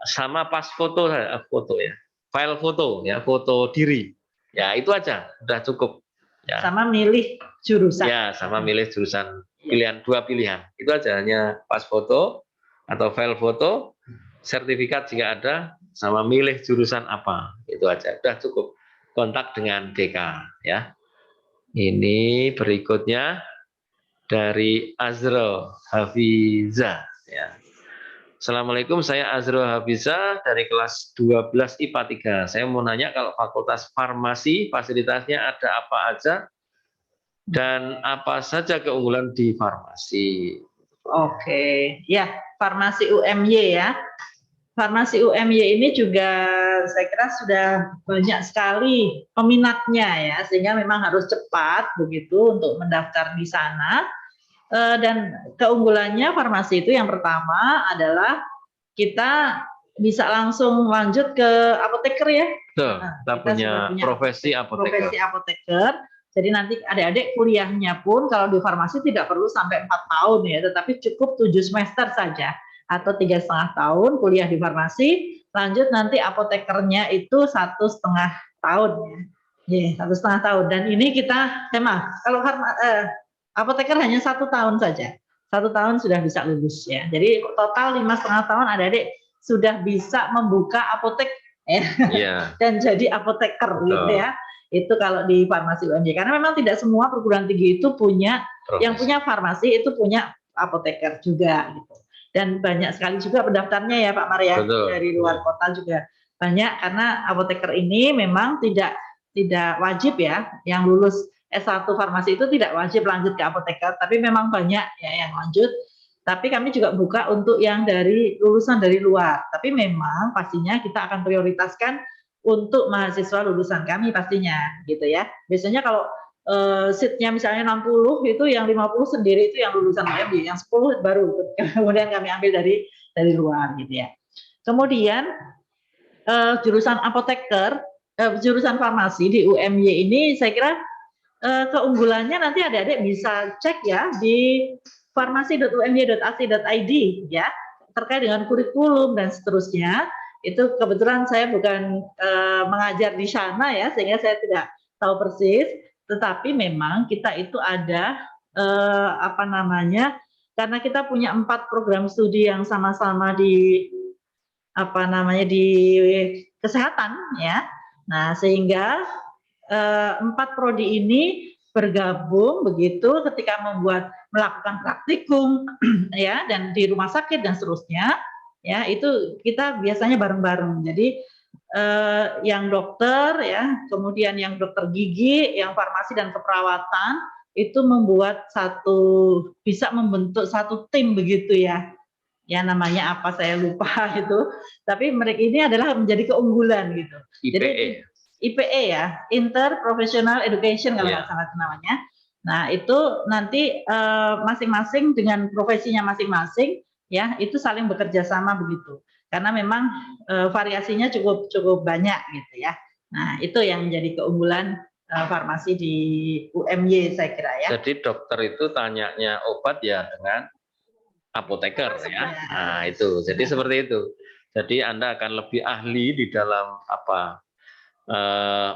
sama pas foto ya, file foto ya, foto diri. Ya itu aja, udah cukup. Ya. Sama milih jurusan. Ya, sama milih jurusan pilihan, 2 pilihan. Itu aja, hanya pas foto atau file foto, sertifikat jika ada, sama milih jurusan apa. Itu aja, udah cukup. Kontak dengan DK ya. Ini berikutnya dari Azra Hafiza ya. Assalamualaikum, saya Azra Hafiza dari kelas 12 IPA 3. Saya mau nanya kalau fakultas farmasi fasilitasnya ada apa aja dan apa saja keunggulan di farmasi. Oke, ya farmasi UMY ya. Farmasi UMY ini juga saya kira sudah banyak sekali peminatnya ya, sehingga memang harus cepat begitu untuk mendaftar di sana. Dan keunggulannya farmasi itu yang pertama adalah kita bisa langsung lanjut ke apoteker ya. Tuh, Nah, kita punya profesi apoteker. Profesi apoteker. Jadi nanti adik-adik kuliahnya pun kalau di farmasi tidak perlu sampai 4 tahun ya, tetapi cukup 7 semester saja atau 3,5 tahun kuliah di farmasi. Lanjut nanti apotekernya itu 1,5 tahun ya, 1,5 tahun. Dan ini kita kalau apoteker hanya 1 tahun saja, 1 tahun sudah bisa lulus ya. Jadi total 5,5 tahun adik-adik sudah bisa membuka apotek ya, dan jadi apoteker gitu ya. Itu kalau di farmasi UMY, karena memang tidak semua perguruan tinggi itu punya yang punya farmasi itu punya apoteker juga gitu. Dan banyak sekali juga pendaftarnya ya Pak Maria, dari luar kota juga banyak, karena apoteker ini memang tidak wajib ya, yang lulus S1 farmasi itu tidak wajib lanjut ke apoteker, tapi memang banyak ya yang lanjut. Tapi kami juga buka untuk yang dari lulusan dari luar, tapi memang pastinya kita akan prioritaskan untuk mahasiswa lulusan kami pastinya gitu ya. Biasanya kalau seatnya misalnya 60 itu yang 50 sendiri itu yang lulusan UMY, yang 10 baru kemudian kami ambil dari luar gitu ya. Kemudian jurusan apoteker, jurusan farmasi di UMY ini saya kira keunggulannya nanti adik-adik bisa cek ya di farmasi.umy.ac.id ya, terkait dengan kurikulum dan seterusnya. Itu kebetulan saya bukan mengajar di sana ya, sehingga saya tidak tahu persis. Tetapi memang kita itu ada karena kita punya 4 program studi yang sama-sama di di kesehatan ya. Nah, sehingga 4 prodi ini bergabung begitu ketika melakukan praktikum ya, dan di rumah sakit dan seterusnya ya, itu kita biasanya bareng-bareng. Jadi yang dokter ya, kemudian yang dokter gigi, yang farmasi dan keperawatan itu bisa membentuk satu tim begitu ya. Ya namanya apa saya lupa itu. Tapi mereka ini adalah menjadi keunggulan gitu. IPE. Jadi IPE ya, Interprofessional Education kalau nggak salah namanya. Nah itu nanti masing-masing dengan profesinya masing-masing ya, itu saling bekerja sama begitu. Karena memang variasinya cukup banyak gitu ya. Nah itu yang menjadi keunggulan farmasi di UMY saya kira ya. Jadi dokter itu tanyanya obat ya dengan apoteker ya. Nah itu, jadi seperti itu. Jadi Anda akan lebih ahli di dalam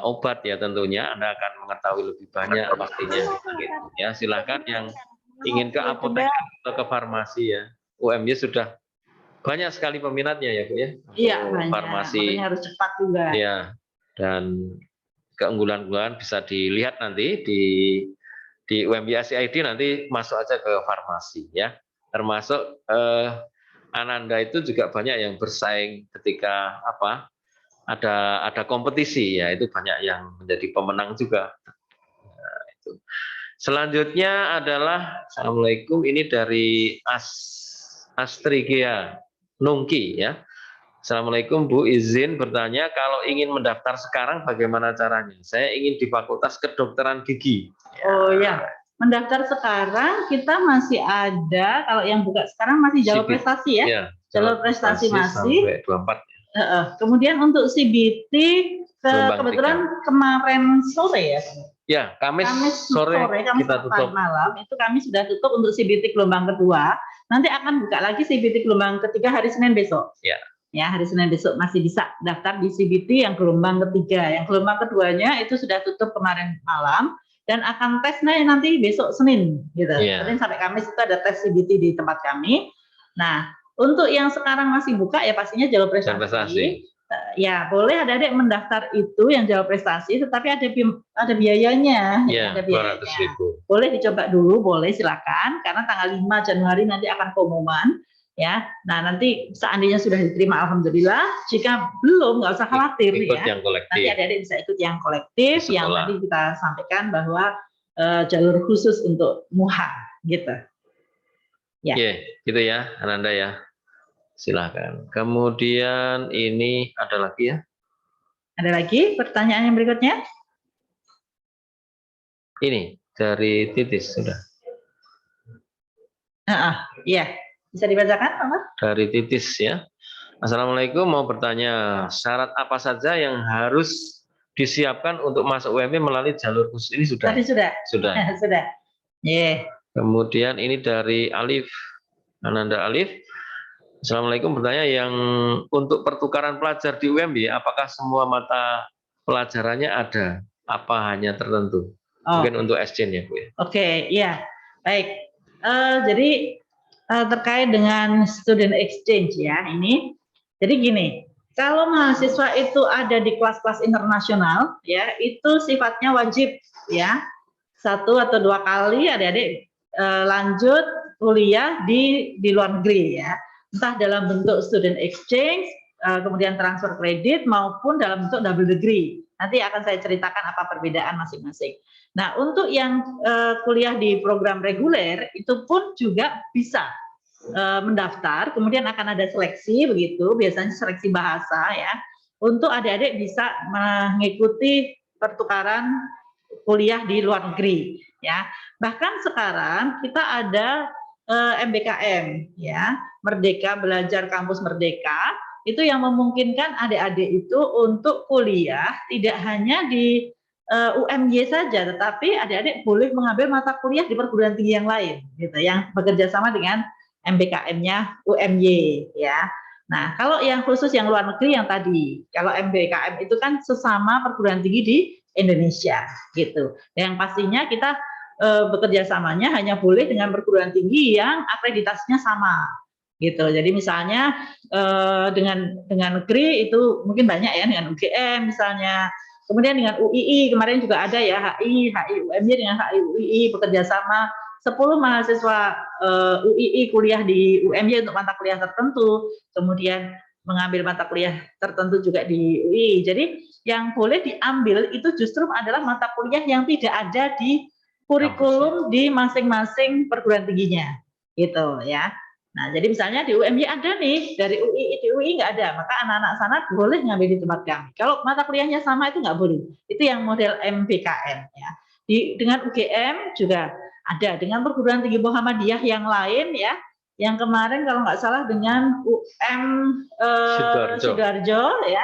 obat ya tentunya. Anda akan mengetahui lebih banyak pastinya. Gitu. Ya silakan yang ingin ke apoteker atau ke farmasi ya. UMY sudah banyak sekali peminatnya ya Bu ya. Iya banyak. Farmasi. Makanya harus cepat juga. Ya, dan keunggulan-unggulan bisa dilihat nanti di UMY ACID, nanti masuk aja ke farmasi ya. Termasuk Ananda itu juga banyak yang bersaing ketika ada kompetisi ya, itu banyak yang menjadi pemenang juga. Nah, itu. Selanjutnya adalah Assalamualaikum, ini dari Astrigea Nungki ya. Assalamualaikum Bu, izin bertanya, kalau ingin mendaftar sekarang bagaimana caranya? Saya ingin di Fakultas Kedokteran Gigi. Oh ya, mendaftar sekarang kita masih ada, kalau yang buka sekarang masih jalur prestasi ya, jalur prestasi masih. Sampai 24. Kemudian untuk CBT kebetulan kemarin sore ya. Ya, Kamis sore kita tutup. Malam itu kami sudah tutup untuk CBT gelombang kedua. Nanti akan buka lagi CBT gelombang ketiga hari Senin besok. Ya. Ya, hari Senin besok masih bisa daftar di CBT yang gelombang ketiga. Yang gelombang keduanya itu sudah tutup kemarin malam dan akan tesnya nanti besok Senin gitu. Senin sampai Kamis itu ada tes CBT di tempat kami. Nah, untuk yang sekarang masih buka ya pastinya jalur prestasi. Ya, boleh adik-adik mendaftar itu yang jalur prestasi, tetapi ada biayanya. Ya, ada biayanya. 200.000. Boleh dicoba dulu, boleh silakan. Karena tanggal 5 Januari nanti akan pengumuman. Ya, nah nanti seandainya sudah diterima, alhamdulillah. Jika belum, nggak usah khawatir ikut ya. Yang kolektif. Nanti adik-adik bisa ikut yang kolektif, yang tadi kita sampaikan bahwa jalur khusus untuk MUHA, gitu. Ya. Oke, gitu ya, Ananda ya. Silakan. Kemudian ini ada lagi ya? Ada lagi pertanyaan yang berikutnya? Ini dari Titis sudah. Iya. Bisa dibacakan, Pak? Dari Titis ya. Assalamualaikum, mau bertanya, syarat apa saja yang harus disiapkan untuk masuk UMY melalui jalur khusus ini sudah? Tadi sudah. Sudah. Sudah. Yeah. Kemudian ini dari Alif, Ananda Alif. Assalamualaikum, bertanya yang untuk pertukaran pelajar di UMY, apakah semua mata pelajarannya ada? Apa hanya tertentu? Mungkin untuk exchange ya Bu ya. Oke, iya. Baik. Jadi terkait dengan student exchange ya ini. Jadi gini, kalau mahasiswa itu ada di kelas-kelas internasional ya, itu sifatnya wajib ya. 1 atau 2 kali adik-adik lanjut kuliah di luar negeri ya. Entah dalam bentuk student exchange, kemudian transfer kredit maupun dalam bentuk double degree. Nanti akan saya ceritakan apa perbedaan masing-masing. Nah, untuk yang kuliah di program reguler itu pun juga bisa mendaftar, kemudian akan ada seleksi begitu, biasanya seleksi bahasa ya, untuk adik-adik bisa mengikuti pertukaran kuliah di luar negeri ya. Bahkan sekarang kita ada MBKM ya, Merdeka Belajar Kampus Merdeka, itu yang memungkinkan adik-adik itu untuk kuliah tidak hanya di UMY saja, tetapi adik-adik boleh mengambil mata kuliah di perguruan tinggi yang lain, gitu, yang bekerja sama dengan MBKM-nya UMY, ya. Nah, kalau yang khusus yang luar negeri yang tadi, kalau MBKM itu kan sesama perguruan tinggi di Indonesia, gitu. Yang pastinya kita bekerja samanya hanya boleh dengan perguruan tinggi yang akreditasinya sama, gitu. Jadi misalnya dengan negeri itu mungkin banyak ya, dengan UGM misalnya. Kemudian dengan UII, kemarin juga ada ya, HI UMY dengan HI UII bekerja sama 10 mahasiswa UII kuliah di UMY untuk mata kuliah tertentu, kemudian mengambil mata kuliah tertentu juga di UI. Jadi yang boleh diambil itu justru adalah mata kuliah yang tidak ada di kurikulum di masing-masing perguruan tingginya, gitu ya. Nah, jadi misalnya di UMY ada nih, di UI nggak ada, maka anak-anak sana boleh ngambil di tempat kami. Kalau mata kuliahnya sama itu nggak boleh. Itu yang model MBKM ya. Dengan UGM juga ada, dengan perguruan tinggi Muhammadiyah yang lain ya, yang kemarin kalau nggak salah dengan UM Sidoarjo ya,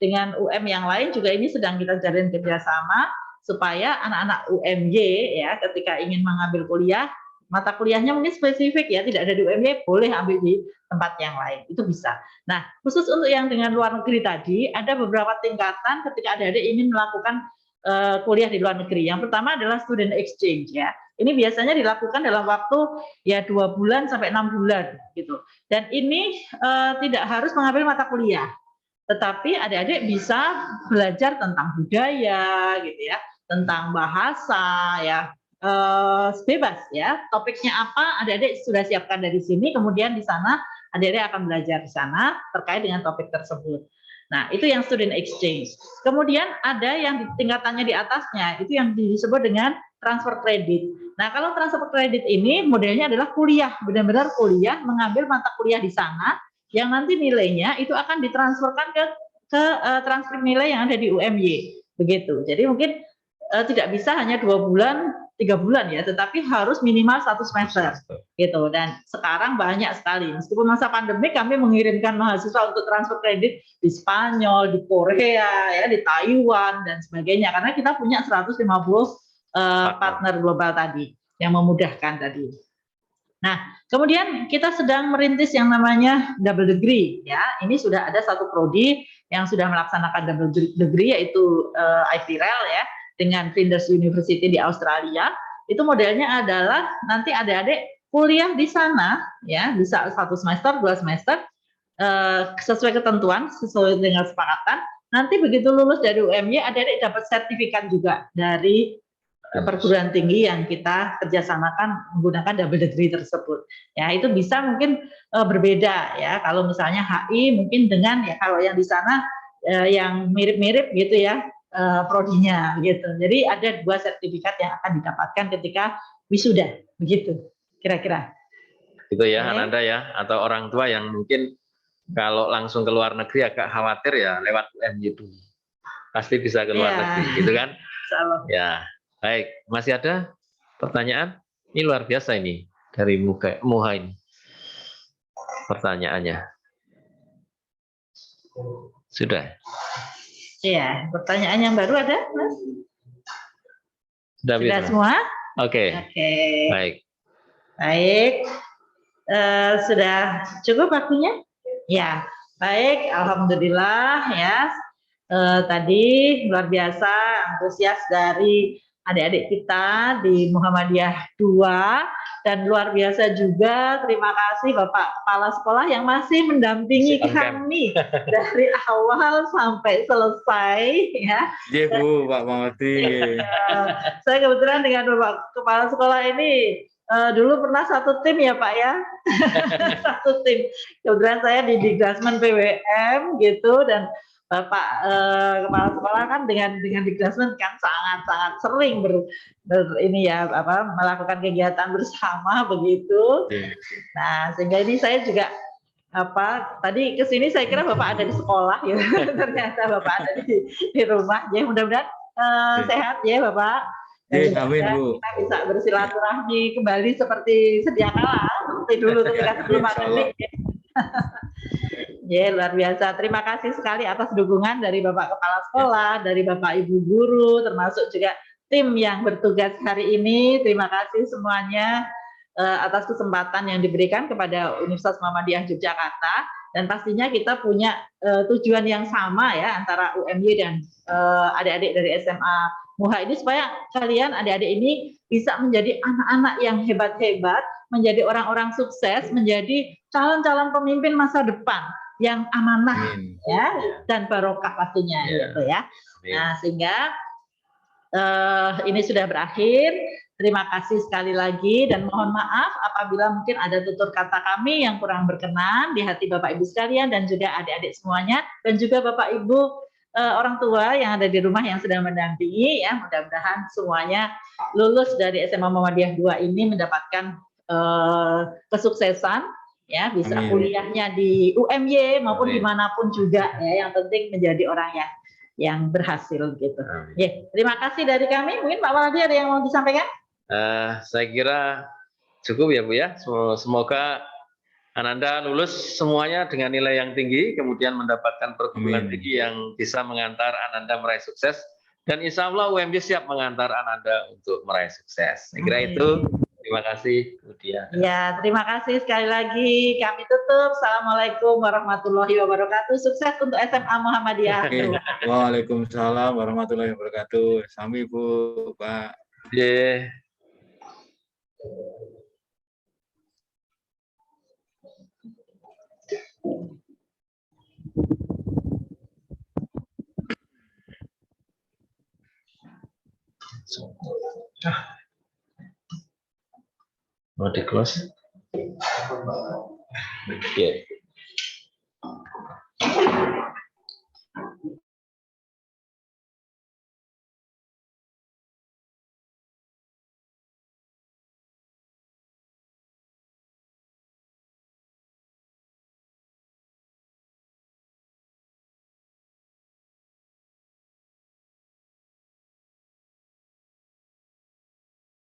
dengan UM yang lain juga ini sedang kita jalin kerjasama supaya anak-anak UMY ya ketika ingin mengambil kuliah, mata kuliahnya mungkin spesifik ya, tidak ada di UMY, boleh ambil di tempat yang lain, itu bisa. Nah, khusus untuk yang dengan luar negeri tadi, ada beberapa tingkatan ketika adik-adik ingin melakukan kuliah di luar negeri. Yang pertama adalah student exchange ya. Ini biasanya dilakukan dalam waktu ya 2 bulan sampai 6 bulan gitu. Dan ini tidak harus mengambil mata kuliah, tetapi adik-adik bisa belajar tentang budaya gitu ya, tentang bahasa ya. Bebas ya, topiknya apa adik-adik sudah siapkan dari sini, kemudian di sana adik-adik akan belajar di sana terkait dengan topik tersebut. Nah, itu yang student exchange. Kemudian ada yang tingkatannya di atasnya, itu yang disebut dengan transfer credit. Nah, kalau transfer credit ini modelnya adalah kuliah, benar-benar kuliah, mengambil mata kuliah di sana, yang nanti nilainya itu akan ditransferkan ke transfer nilai yang ada di UMY, begitu. Jadi mungkin tidak bisa hanya 2 bulan, 3 bulan ya, tetapi harus minimal 1 semester gitu. Dan sekarang banyak sekali, meskipun masa pandemi kami mengirimkan mahasiswa untuk transfer kredit di Spanyol, di Korea, ya, di Taiwan dan sebagainya, karena kita punya 150 partner global tadi yang memudahkan tadi. Nah, kemudian kita sedang merintis yang namanya double degree ya. Ini sudah ada satu prodi yang sudah melaksanakan double degree, yaitu IPREL ya, dengan Flinders University di Australia. Itu modelnya adalah nanti adik-adik kuliah di sana ya, bisa 1 semester, 2 semester sesuai ketentuan, sesuai dengan sepakatan. Nanti begitu lulus dari UMY, adik-adik dapat sertifikat juga dari perguruan tinggi yang kita kerjasamakan menggunakan double degree tersebut. Ya, itu bisa mungkin berbeda ya. Kalau misalnya HI mungkin dengan ya, kalau yang di sana yang mirip-mirip gitu ya, prodinya gitu. Jadi ada 2 sertifikat yang akan didapatkan ketika wisuda, begitu kira-kira. Gitu ya, Ananda ya, atau orang tua yang mungkin kalau langsung ke luar negeri agak khawatir ya lewat UMY itu. Pasti bisa ke luar negeri, gitu kan? Ya, baik. Masih ada pertanyaan? Ini luar biasa ini dari Muha ini. Pertanyaannya. Sudah. Iya, pertanyaan yang baru ada, Mas? Sudah semua? Oke. Oke. Baik. Baik. Sudah cukup waktunya? Ya, baik. Alhamdulillah ya. Tadi luar biasa antusias dari adik-adik kita di Muhammadiyah 2, dan luar biasa juga terima kasih Bapak Kepala Sekolah yang masih mendampingi kami dari awal sampai selesai ya. Iya Bu, Pak Mawati. Saya kebetulan dengan Bapak Kepala Sekolah ini dulu pernah satu tim ya Pak ya. Satu tim. Kebetulan saya di Dikdasmen PWM gitu, dan Bapak Kepala Sekolah kan dengan Dikdasmen kan sangat sering ini ya melakukan kegiatan bersama begitu. Nah, sehingga ini saya juga tadi ke sini saya kira Bapak ada di sekolah ya. Ternyata Bapak ada di rumah. Ya, mudah-mudahan sehat ya Bapak. Amin Bu. Kita bisa bersilaturahmi kembali seperti sedia kala, seperti dulu ketika sebelum pandemi. Ya, luar biasa. Terima kasih sekali atas dukungan dari Bapak Kepala Sekolah, dari Bapak Ibu Guru, termasuk juga tim yang bertugas hari ini. Terima kasih semuanya atas kesempatan yang diberikan kepada Universitas Muhammadiyah Yogyakarta. Dan pastinya kita punya tujuan yang sama ya antara UMY dan adik-adik dari SMA Muha ini, supaya kalian adik-adik ini bisa menjadi anak-anak yang hebat-hebat, menjadi orang-orang sukses, menjadi calon-calon pemimpin masa depan yang amanah ya dan barokah pastinya gitu ya. Nah, sehingga ini sudah berakhir. Terima kasih sekali lagi dan mohon maaf apabila mungkin ada tutur kata kami yang kurang berkenan di hati Bapak Ibu sekalian dan juga adik-adik semuanya, dan juga Bapak Ibu orang tua yang ada di rumah yang sedang mendampingi ya. Mudah-mudahan semuanya lulus dari SMA Muhammadiyah 2 ini mendapatkan kesuksesan ya, bisa kuliahnya di UMY maupun dimanapun juga ya, yang penting menjadi orang yang berhasil gitu. Ya, terima kasih dari kami. Mungkin Pak Waladi ada yang mau disampaikan? Saya kira cukup ya Bu ya. Semoga Ananda lulus semuanya dengan nilai yang tinggi, kemudian mendapatkan perguruan tinggi yang bisa mengantar Ananda meraih sukses, dan insya Allah UMY siap mengantar Ananda untuk meraih sukses. Saya kira itu. Terima kasih, Bu Dia. Ya, terima kasih sekali lagi. Kami tutup. Assalamualaikum warahmatullahi wabarakatuh. Sukses untuk SMA Muhammadiyah. Waalaikumsalam warahmatullahi wabarakatuh. Sami Bu, Pak. Yeah. Mau di close? Yeah.